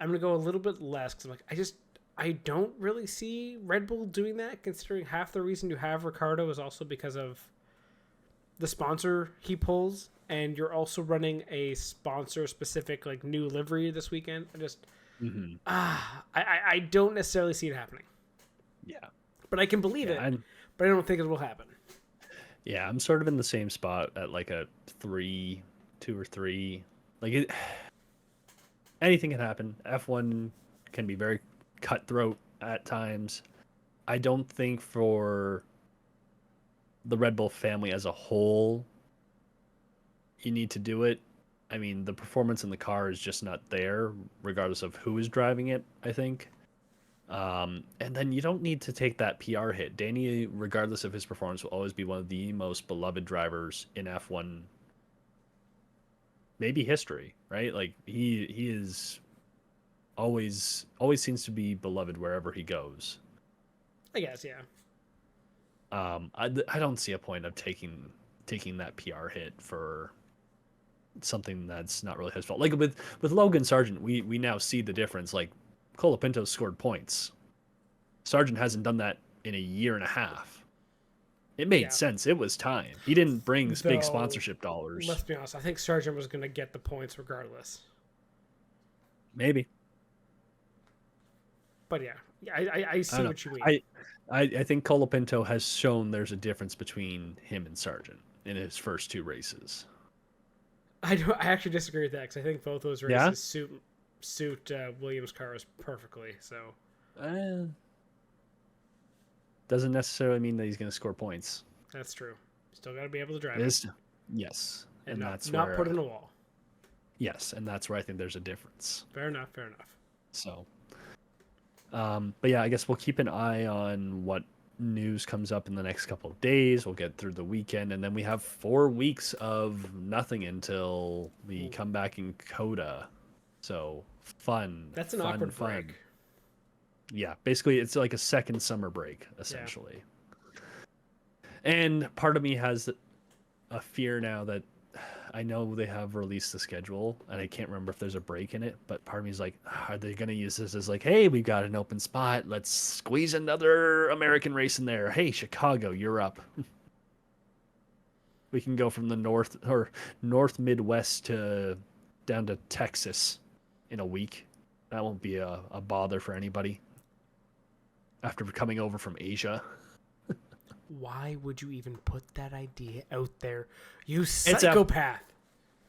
I'm going to go a little bit less because I'm like, I don't really see Red Bull doing that, considering half the reason to have Ricardo is also because of the sponsor he pulls, and you're also running a sponsor-specific like new livery this weekend. I don't necessarily see it happening. Yeah. But I can believe it, but I don't think it will happen. Yeah, I'm sort of in the same spot at like a 2 or 3. Like anything can happen. F1 can be very cutthroat at times. I don't think for the Red Bull family as a whole, you need to do it. I mean, the performance in the car is just not there, regardless of who is driving it, I think. And then you don't need to take that PR hit. Danny, regardless of his performance, will always be one of the most beloved drivers in F1, maybe history, right? Like he is always seems to be beloved wherever he goes. I guess, yeah. I don't see a point of taking that PR hit for something that's not really his fault. Like with Logan Sargent, we now see the difference. Like Colapinto scored points. Sargent hasn't done that in a year and a half. It made sense. It was time. He didn't bring big sponsorship dollars. Let's be honest. I think Sargent was going to get the points regardless. Maybe. But yeah, I see what you mean. I think Colapinto has shown there's a difference between him and Sargent in his first 2 races. I actually disagree with that because I think both those races suit Williams' cars perfectly. So doesn't necessarily mean that he's going to score points. That's true. Still got to be able to drive it. Yes, and that's not where, put in a wall. Yes, and that's where I think there's a difference. Fair enough. So, but yeah, I guess we'll keep an eye on what news comes up in the next couple of days. We'll get through the weekend, and then we have 4 weeks of nothing until we come back in Coda. So fun. That's an awkward break. Yeah, basically it's like a second summer break, essentially. Yeah. And part of me has a fear now that I know they have released the schedule, and I can't remember if there's a break in it, but part of me is like, are they going to use this as like, hey, we've got an open spot. Let's squeeze another American race in there. Hey, Chicago, you're up. We can go from the north Midwest down to Texas in a week. That won't be a bother for anybody after coming over from Asia. Why would you even put that idea out there? You psychopath.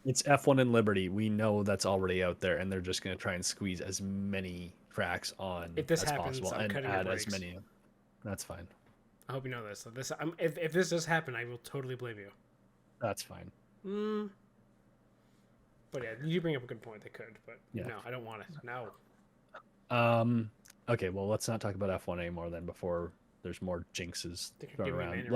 It's F1 and Liberty. We know that's already out there, and they're just going to try and squeeze as many tracks on as possible and add as many. That's fine. I hope you know this. If this does happen, I will totally blame you. That's fine. But yeah, you bring up a good point. They could, but no, I don't want it. No. Okay, well, let's not talk about F1 anymore then before there's more jinxes thrown around.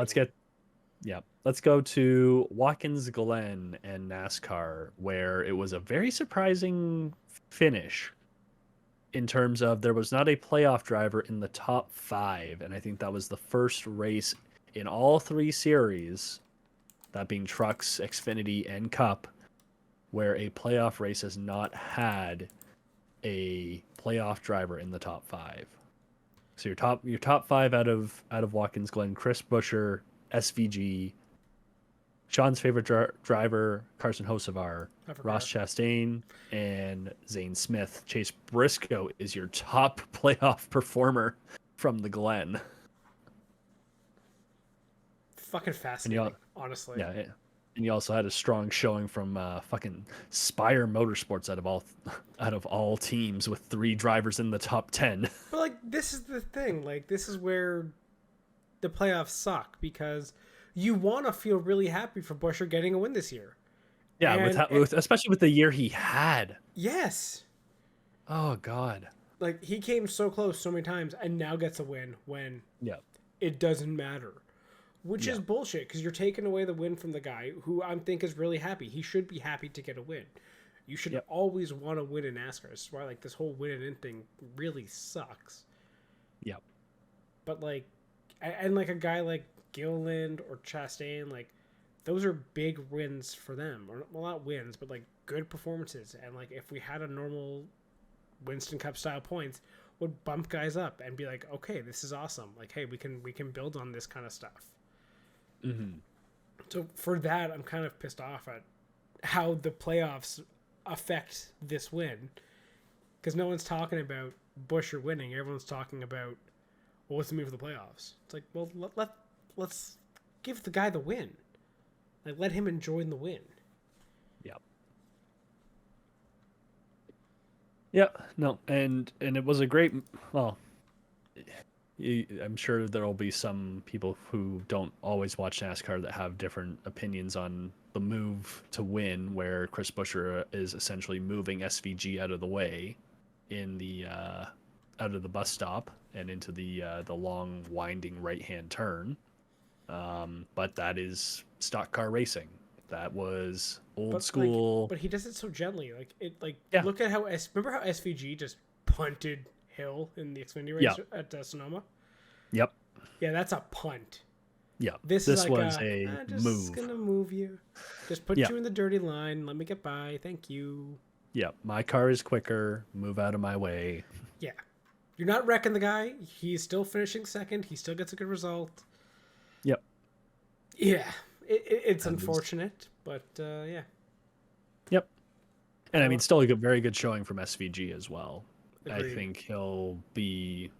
Let's go to Watkins Glen and NASCAR, where it was a very surprising finish in terms of there was not a playoff driver in the top 5, and I think that was the first race in all 3 series, that being Trucks, Xfinity, and Cup, where a playoff race has not had a playoff driver in the top 5. So your top 5 out of Watkins Glen: Chris Buescher, SVG, Sean's favorite driver Carson Hocevar, Ross Chastain, and Zane Smith. Chase Briscoe is your top playoff performer from the Glen. Fucking fascinating, honestly. Yeah. And you also had a strong showing from fucking Spire Motorsports out of all teams with 3 drivers in the top 10. But like, this is the thing. Like, this is where the playoffs suck, because you want to feel really happy for Buescher getting a win this year. Yeah, especially with the year he had. Yes. Oh God. Like, he came so close so many times and now gets a win when it doesn't matter. which is bullshit because you're taking away the win from the guy who I think is really happy. He should be happy to get a win. You should always want to win in NASCAR. That's why like this whole win and in thing really sucks. Yep. But like, and like a guy like Gilliland or Chastain, like those are big wins for them. Or well, not wins, but like good performances. And like if we had a normal Winston Cup style points, would bump guys up and be like, okay, this is awesome. Like, hey, we can build on this kind of stuff. Mm-hmm. So for that, I'm kind of pissed off at how the playoffs affect this win, because no one's talking about Buescher winning. Everyone's talking about, well, what's the move for the playoffs? It's like, well, let's give the guy the win. Like, let him enjoy the win. Yep. Yeah, no, and it was a great. Well, I'm sure there will be some people who don't always watch NASCAR that have different opinions on the move to win, where Chris Buescher is essentially moving SVG out of the way in the out of the bus stop and into the long winding right hand turn. But that is stock car racing. That was old school. Like, but he does it so gently. Like it. Like look at how remember how SVG just punted Hill in the Xfinity race at Sonoma. Yep. Yeah, that's a punt. Yeah. This was like a just move. Gonna move you. Just put you in the dirty line. Let me get by. Thank you. Yeah, my car is quicker. Move out of my way. Yeah, you're not wrecking the guy. He's still finishing second. He still gets a good result. Yep. Yeah, it's unfortunate, but yeah. Yep. And I mean, still a very good showing from SVG as well. Agreed. I think he'll be.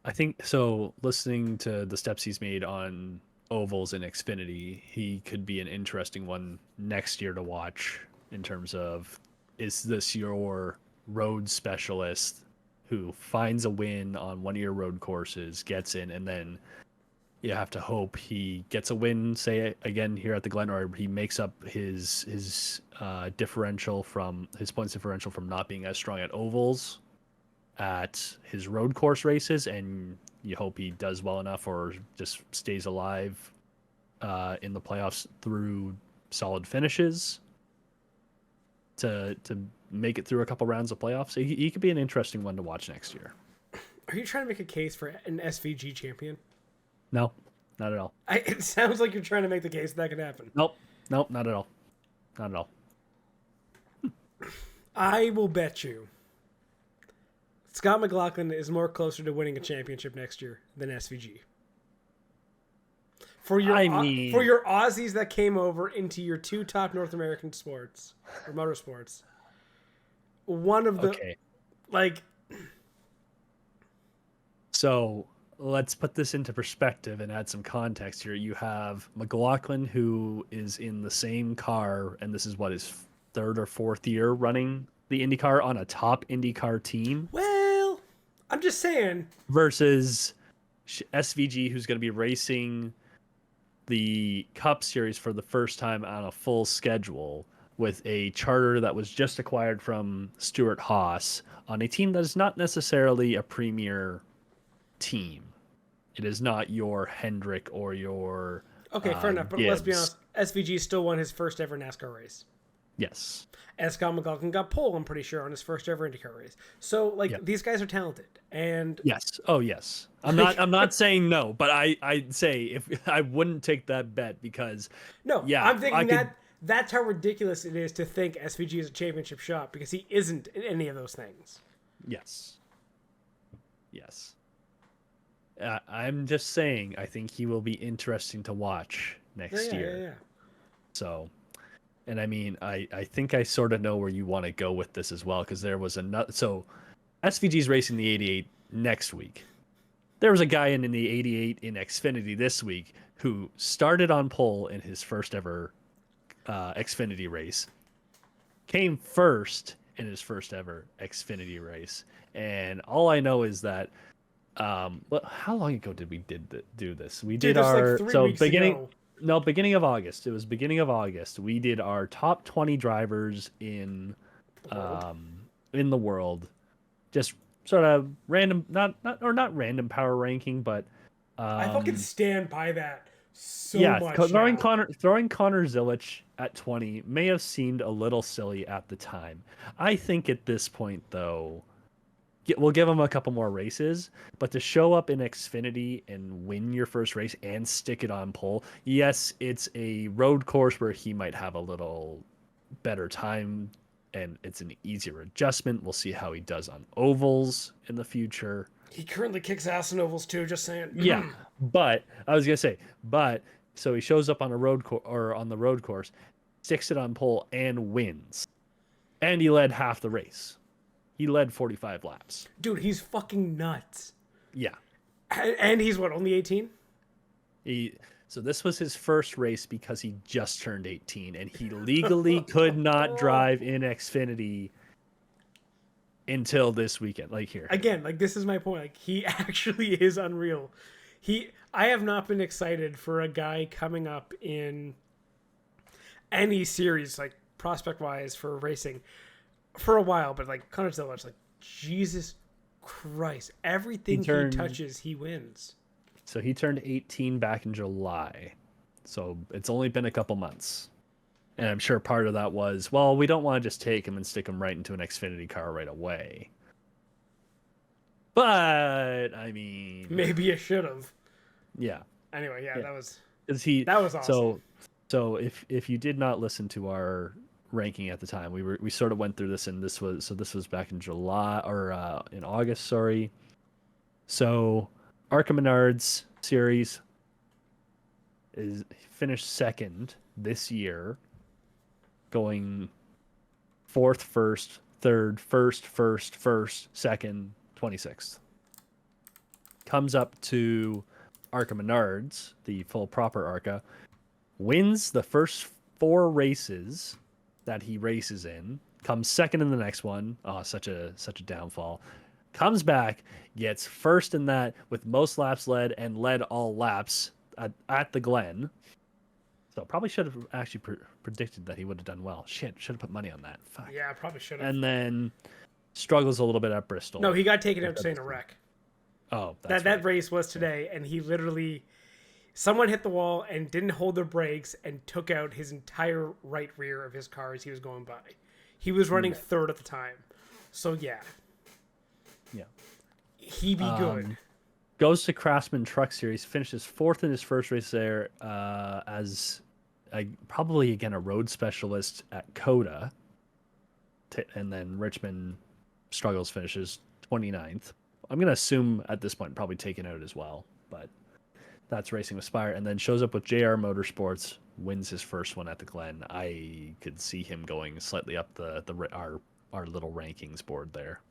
I think so. Listening to the steps he's made on ovals in Xfinity, he could be an interesting one next year to watch in terms of, is this your road specialist who finds a win on one of your road courses, gets in, and then you have to hope he gets a win, say again here at the Glen, or he makes up his differential from his points differential from not being as strong at ovals at his road course races, and you hope he does well enough or just stays alive in the playoffs through solid finishes to make it through a couple rounds of playoffs. He could be an interesting one to watch next year. Are you trying to make a case for an SVG champion? No, not at all. It sounds like you're trying to make the case that could happen. Nope, not at all. Not at all. I will bet you Scott McLaughlin is more closer to winning a championship next year than SVG. For your Aussies that came over into your two top North American sports or motorsports, one of the So let's put this into perspective and add some context here. You have McLaughlin, who is in the same car, and this is what, his third or fourth year running the IndyCar on a top IndyCar team. Well, I'm just saying. Versus SVG, who's going to be racing the Cup Series for the first time on a full schedule with a charter that was just acquired from Stuart Haas on a team that is not necessarily a premier team. It is not your Hendrick or your fair enough. But Gibbs. Let's be honest, SVG still won his first ever NASCAR race. Yes. And Scott McLaughlin got pole, I'm pretty sure, on his first ever IndyCar race. So these guys are talented. And yes. Oh yes. I'm not saying no, but I'd say if I wouldn't take that bet because I'm thinking that's how ridiculous it is to think SVG is a championship shot, because he isn't in any of those things. Yes. I'm just saying, I think he will be interesting to watch next year. Yeah. So, and I mean, I think I sort of know where you want to go with this as well, because there was another. So, SVG's racing the 88 next week. There was a guy in the 88 in Xfinity this week who started on pole in his first ever Xfinity race, came first in his first ever Xfinity race, and all I know is that. How long ago did we do this? We did our like 3 weeks ago. Beginning of August. It was beginning of August. We did our top 20 drivers in the world. Just sort of random, not random power ranking, but I fucking stand by that so much. Throwing now. Connor ZIlisch at 20 may have seemed a little silly at the time. I think at this point, though, we'll give him a couple more races, but to show up in Xfinity and win your first race and stick it on pole, yes, it's a road course where he might have a little better time and it's an easier adjustment. We'll see how he does on ovals in the future. He currently kicks ass in ovals too, just saying. Yeah, but I was gonna say, so he shows up on a on the road course, sticks it on pole and wins, and he led half the race. He led 45 laps. Dude, he's fucking nuts. Yeah, and he's what, only 18? So this was his first race because he just turned 18 and he legally could not drive in Xfinity until this weekend. Like here. Again, like this is my point. Like he actually is unreal. I have not been excited for a guy coming up in any series, like prospect wise for racing for a while, but like Connor ZIlisch, like Jesus Christ, everything he touches, he wins. So he turned 18 back in July. So it's only been a couple months. And I'm sure part of that was, well, we don't want to just take him and stick him right into an Xfinity car right away. But, I mean... Maybe you should have. Yeah. Anyway, yeah. that was awesome. So if you did not listen to our ranking at the time, we sort of went through this, and this was back in July, or in August, sorry. So... Arca Menards series is finished second this year, going fourth, first, third, first, second, 26th. Comes up to Arca Menards, the full proper Arca, wins the first 4 races that he races in, comes second in the next one. Oh, such a downfall. Comes back, gets first in that with most laps led and led all laps at the Glen. So probably should have actually predicted that he would have done well. Shit, should have put money on that. Fuck. Yeah, I probably should have. And then struggles a little bit at Bristol. No, he got taken out to stay in a wreck. Oh, that race was today, and he literally... Someone hit the wall and didn't hold their brakes and took out his entire right rear of his car as he was going by. He was running third at the time. So, yeah. Yeah. He be good. Goes to Craftsman Truck Series, finishes 4th in his first race there as probably, again, a road specialist at Coda. And then Richmond struggles, finishes 29th. I'm going to assume at this point probably taken out as well, but that's Racing with Spire. And then shows up with JR Motorsports, wins his first one at the Glen. I could see him going slightly up our little rankings board there.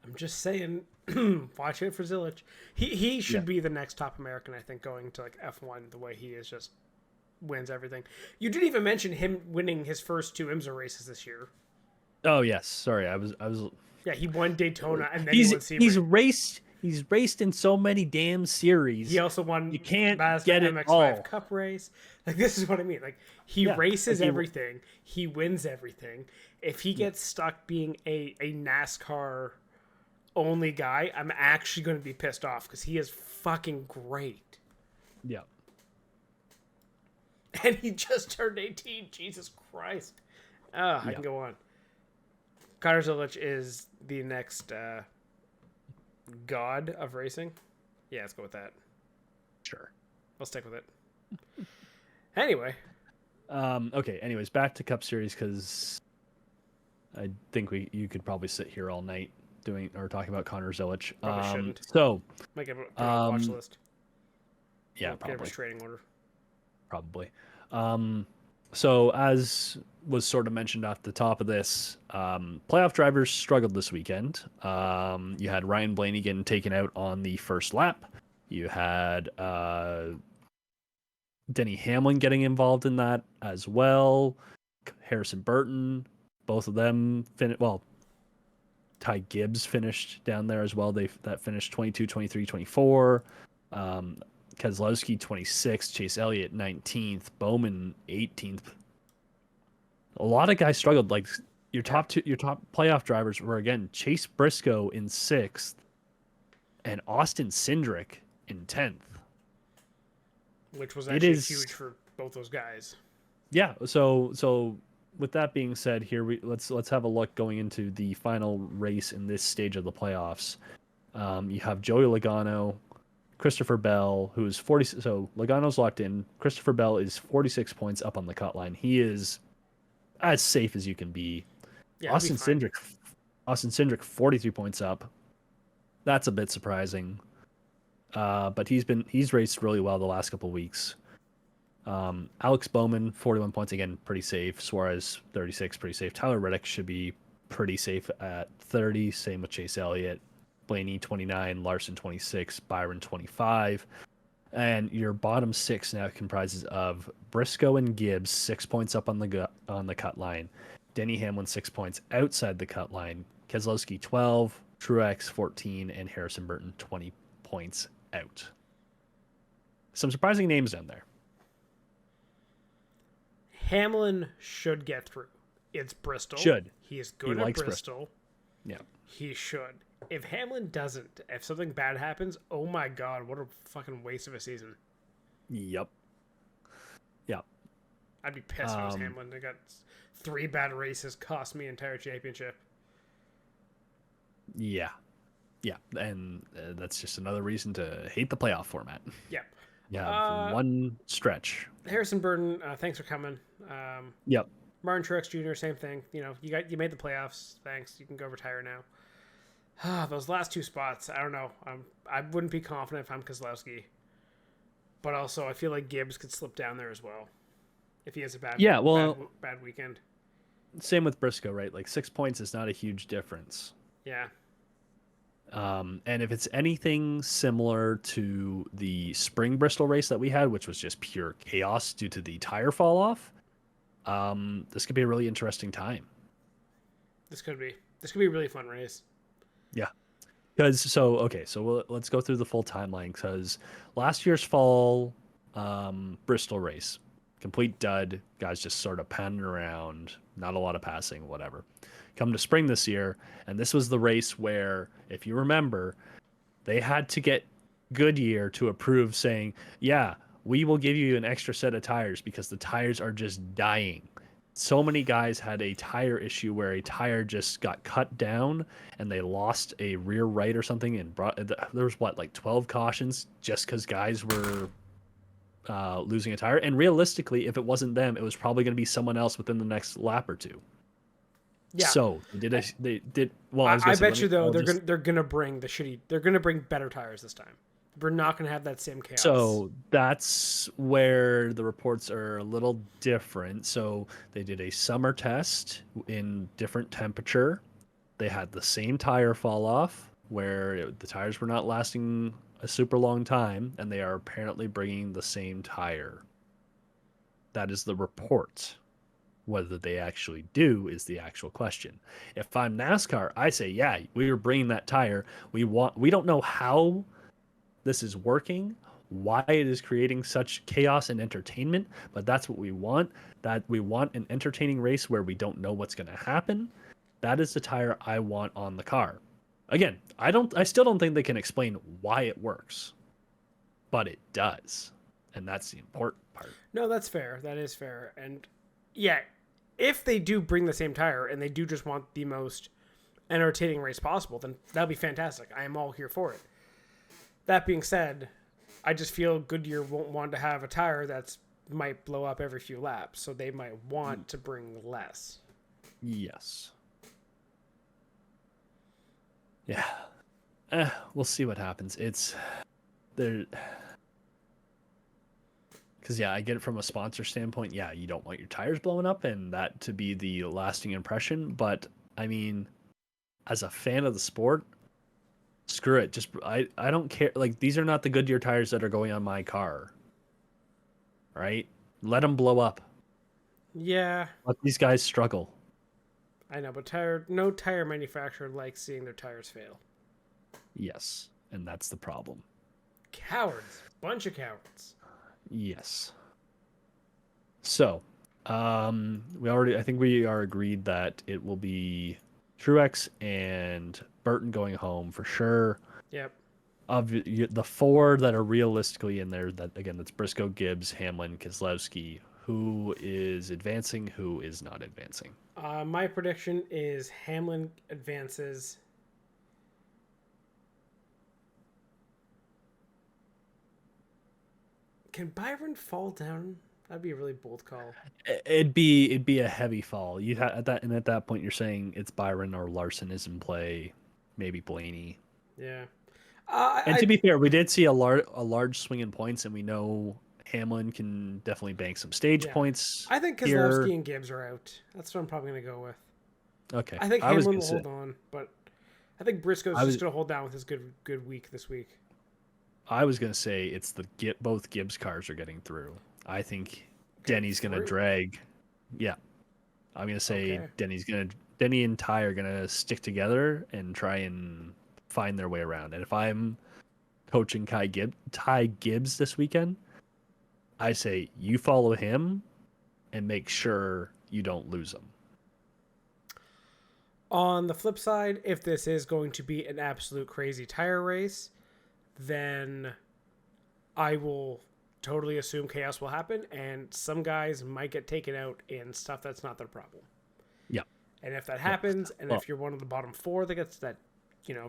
I'm just saying, watch it for ZIlisch. He should be the next top American, I think, going to like F1 the way he is, just wins everything. You didn't even mention him winning his first 2 IMSA races this year. Oh yes, sorry, I was. Yeah, he won Daytona and then he won Sebring. He's raced in so many damn series. He also won. You can't Mazda get it MX-5 all. Cup race. Like this is what I mean. Like he races everything. He wins everything. If he gets stuck being a NASCAR only guy, I'm actually going to be pissed off because he is fucking great. Yeah. And he just turned 18. Jesus Christ. I can go on. Connor ZIlisch is the next god of racing. Yeah, let's go with that. Sure. I'll stick with it. Anyway. Okay, anyways, back to Cup Series because I think you could probably sit here all night talking about Connor ZIlisch. Probably shouldn't. So might get a watch list. Yeah, probably. Get a restraining order. Probably. So as was sort of mentioned at the top of this, playoff drivers struggled this weekend. You had Ryan Blaney getting taken out on the first lap. You had Denny Hamlin getting involved in that as well. Harrison Burton, both of them Ty Gibbs finished down there as well. That finished 22, 23, 24. Keselowski 26th, Chase Elliott 19th, Bowman 18th. A lot of guys struggled. Like your top playoff drivers were again Chase Briscoe in 6th and Austin Cindric in 10th. Which was actually huge for both those guys. Yeah, so with that being said, let's have a look going into the final race in this stage of the playoffs. You have Joey Logano, Christopher Bell, who is 40. So Logano's locked in. Christopher Bell is 46 points up on the cut line. He is as safe as you can be. Yeah, Austin Cindric, 43 points up. That's a bit surprising. But he's raced really well the last couple of weeks. Alex Bowman, 41 points, again, pretty safe. Suarez, 36, pretty safe. Tyler Reddick should be pretty safe at 30. Same with Chase Elliott. Blaney, 29. Larson, 26. Byron, 25. And your bottom six now comprises of Briscoe and Gibbs, 6 points up on the cut line. Denny Hamlin, 6 points outside the cut line. Keselowski, 12. Truex, 14. And Harrison Burton, 20 points out. Some surprising names down there. Hamlin should get through. It's Bristol. Should. He is good at Bristol. Yeah. He should. If Hamlin doesn't, if something bad happens, oh my God, what a fucking waste of a season. Yep. Yeah. I'd be pissed if it was Hamlin. They got 3 bad races, cost me entire championship. Yeah. Yeah. And that's just another reason to hate the playoff format. Yeah. Yeah. One stretch. Harrison Burton, thanks for coming. Yep. Martin Truex Jr., same thing. You know, you made the playoffs. Thanks. You can go retire now. Those last 2 spots, I don't know. I wouldn't be confident if I'm Keselowski. But also, I feel like Gibbs could slip down there as well if he has a bad weekend. Same with Briscoe, right? Like 6 points is not a huge difference. Yeah. And if it's anything similar to the spring Bristol race that we had, which was just pure chaos due to the tire fall off, this could be a really interesting time. This could be a really fun race. Yeah. So let's go through the full timeline, because last year's fall Bristol race, complete dud. Guys just sort of panning around, not a lot of passing, whatever. Come to spring this year, and this was the race where, if you remember, they had to get Goodyear to approve, saying, yeah, we will give you an extra set of tires because the tires are just dying. So many guys had a tire issue where a tire just got cut down and they lost a rear right or something, and there was 12 cautions just because guys were losing a tire. And realistically, if it wasn't them, it was probably going to be someone else within the next lap or two. Yeah. So they did. Well, I bet you though they're gonna bring they're gonna bring better tires this time. We're not gonna have that same chaos. So that's where the reports are a little different. So they did a summer test in different temperature. They had the same tire fall off where the tires were not lasting a super long time, and they are apparently bringing the same tire. That is the report. Whether they actually do is the actual question. If I'm NASCAR, I say, yeah, we are bringing that tire. We don't know how this is working, why it is creating such chaos and entertainment, but that's what we want. That we want an entertaining race where we don't know what's going to happen. That is the tire I want on the car. Again, I still don't think they can explain why it works, but it does. And that's the important part. No, that's fair. That is fair. And yeah, if they do bring the same tire and they do just want the most entertaining race possible, then that'll be fantastic. I am all here for it. That being said, I just feel Goodyear won't want to have a tire that's might blow up every few laps, so they might want to bring less. Yes. Yeah. We'll see what happens. It's there. Because, yeah, I get it from a sponsor standpoint. Yeah, you don't want your tires blowing up and that to be the lasting impression. But, I mean, as a fan of the sport, screw it. Just I don't care. Like, these are not the Goodyear tires that are going on my car. Right? Let them blow up. Yeah. Let these guys struggle. I know, but no tire manufacturer likes seeing their tires fail. Yes, and that's the problem. Cowards. Bunch of cowards. Yes. So, I think we are agreed that it will be Truex and Burton going home for sure. Yep. of the four that are realistically in there, that's Briscoe, Gibbs, Hamlin, Keselowski. Who is advancing? Who is not advancing? My prediction is Hamlin advances. Can Byron fall down? That'd be a really bold call. It'd be a heavy fall. At that point you're saying it's Byron or Larson is in play, maybe Blaney. Yeah. To be fair, we did see a large swing in points, and we know Hamlin can definitely bank some stage points. I think Keselowski and Gibbs are out. That's what I'm probably going to go with. Okay. I think Hamlin will hold on, but I think Briscoe's just going to hold down with his good week this week. I was going to say it's both Gibbs cars are getting through. I think Denny's going to drag. Yeah. I'm going to say Denny and Ty are going to stick together and try and find their way around. And if I'm coaching Ty Gibbs this weekend, I say you follow him and make sure you don't lose him. On the flip side, if this is going to be an absolute crazy tire race, then I will totally assume chaos will happen, and some guys might get taken out in stuff that's not their problem. Yeah. And if that happens, and if you're one of the bottom four that gets that,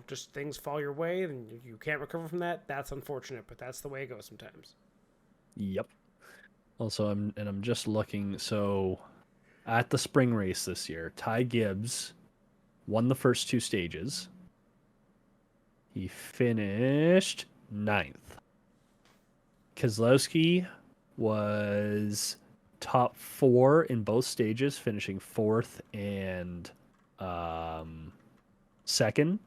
just things fall your way, and you can't recover from that, that's unfortunate, but that's the way it goes sometimes. Yep. Also, I'm just looking, so at the spring race this year, Ty Gibbs won the first two stages. He finished 9th. Keselowski was top 4 in both stages, finishing 4th and 2nd.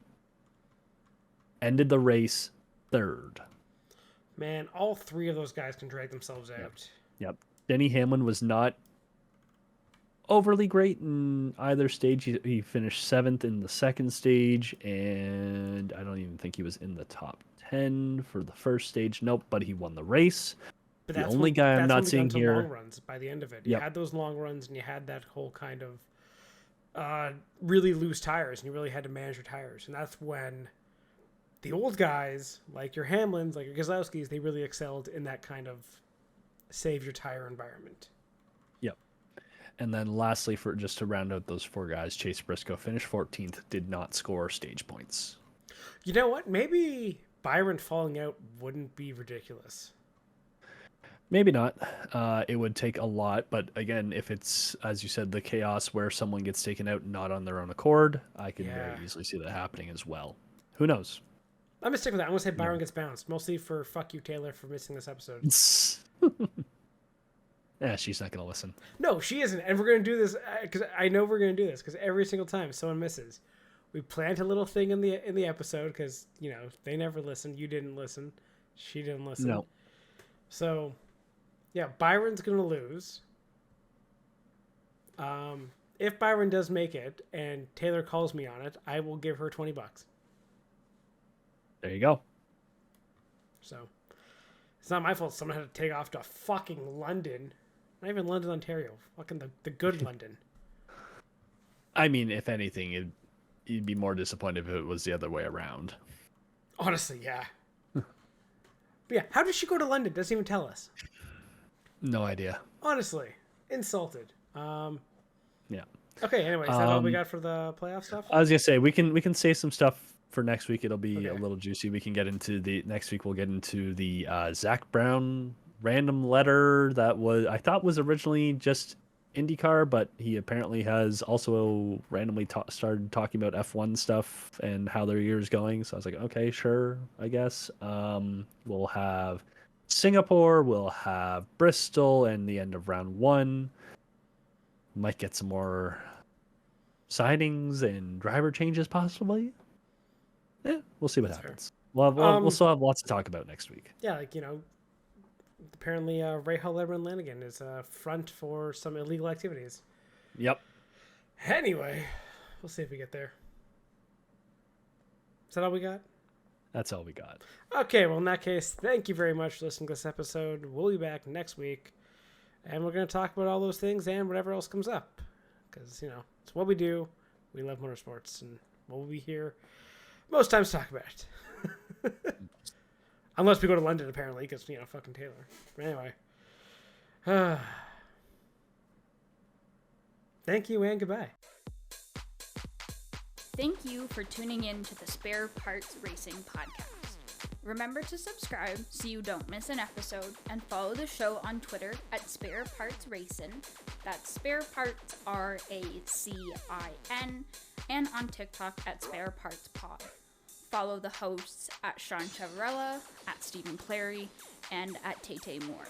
Ended the race 3rd. Man, all three of those guys can drag themselves out. Yep. Denny Hamlin was not overly great in either stage. He finished 7th in the second stage, and I don't even think he was in the top 10 for the first stage. Nope, but he won the race. But the only guy I'm not seeing here. Long runs by the end of it. You had those long runs, and you had that whole kind of really loose tires, and you really had to manage your tires. And that's when the old guys, like your Hamlins, like your Keselowskis, they really excelled in that kind of save your tire environment. Yep. And then lastly, for just to round out those four guys, Chase Briscoe finished 14th, did not score stage points. You know what? Maybe Byron falling out wouldn't be ridiculous. Maybe not. It would take a lot, but again, if it's, as you said, the chaos where someone gets taken out not on their own accord, I can very easily see that happening as well. Who knows? I'm going to stick with that. I'm going to say Byron gets bounced, mostly for fuck you, Taylor, for missing this episode. Yeah, she's not going to listen. No, she isn't. And we're going to do this because I know we're going to do this because every single time someone misses, we plant a little thing in the episode because, they never listened. You didn't listen. She didn't listen. No. So, yeah, Byron's going to lose. If Byron does make it and Taylor calls me on it, I will give her $20. There you go. So, it's not my fault someone had to take off to fucking London. Not even London, Ontario. Fucking the good London. I mean, if anything, you'd be more disappointed if it was the other way around. Honestly, yeah. But yeah, how did she go to London? Doesn't even tell us. No idea. Honestly, insulted. Yeah. Okay, anyway, is that all we got for the playoff stuff? I was going to say, we can save some stuff for next week. It'll be a little juicy. We can get into next week. We'll get into the Zach Brown random letter that I thought was originally just IndyCar, but he apparently has also randomly started talking about F1 stuff and how their year is going. So I was like, okay, sure, I guess. We'll have Singapore, we'll have Bristol, and the end of round 1. Might get some more signings and driver changes possibly. Yeah, we'll see what happens. We'll still have lots to talk about next week. Yeah, apparently Ray Letterman Lanigan is a front for some illegal activities. Yep. Anyway, we'll see if we get there. Is that all we got? That's all we got. Okay, well, in that case, thank you very much for listening to this episode. We'll be back next week, and we're going to talk about all those things and whatever else comes up. Because, it's what we do. We love motorsports, and we'll be here most times to talk about it. Unless we go to London, apparently, because, fucking Taylor. But anyway. Thank you and goodbye. Thank you for tuning in to the Spare Parts Racing podcast. Remember to subscribe so you don't miss an episode, and follow the show on Twitter at Spare Parts Racing. That's Spare Parts RACIN, and on TikTok at Spare Parts Pod. Follow the hosts at Sean Chavarella, at Stephen Clary, and at Tay Moore.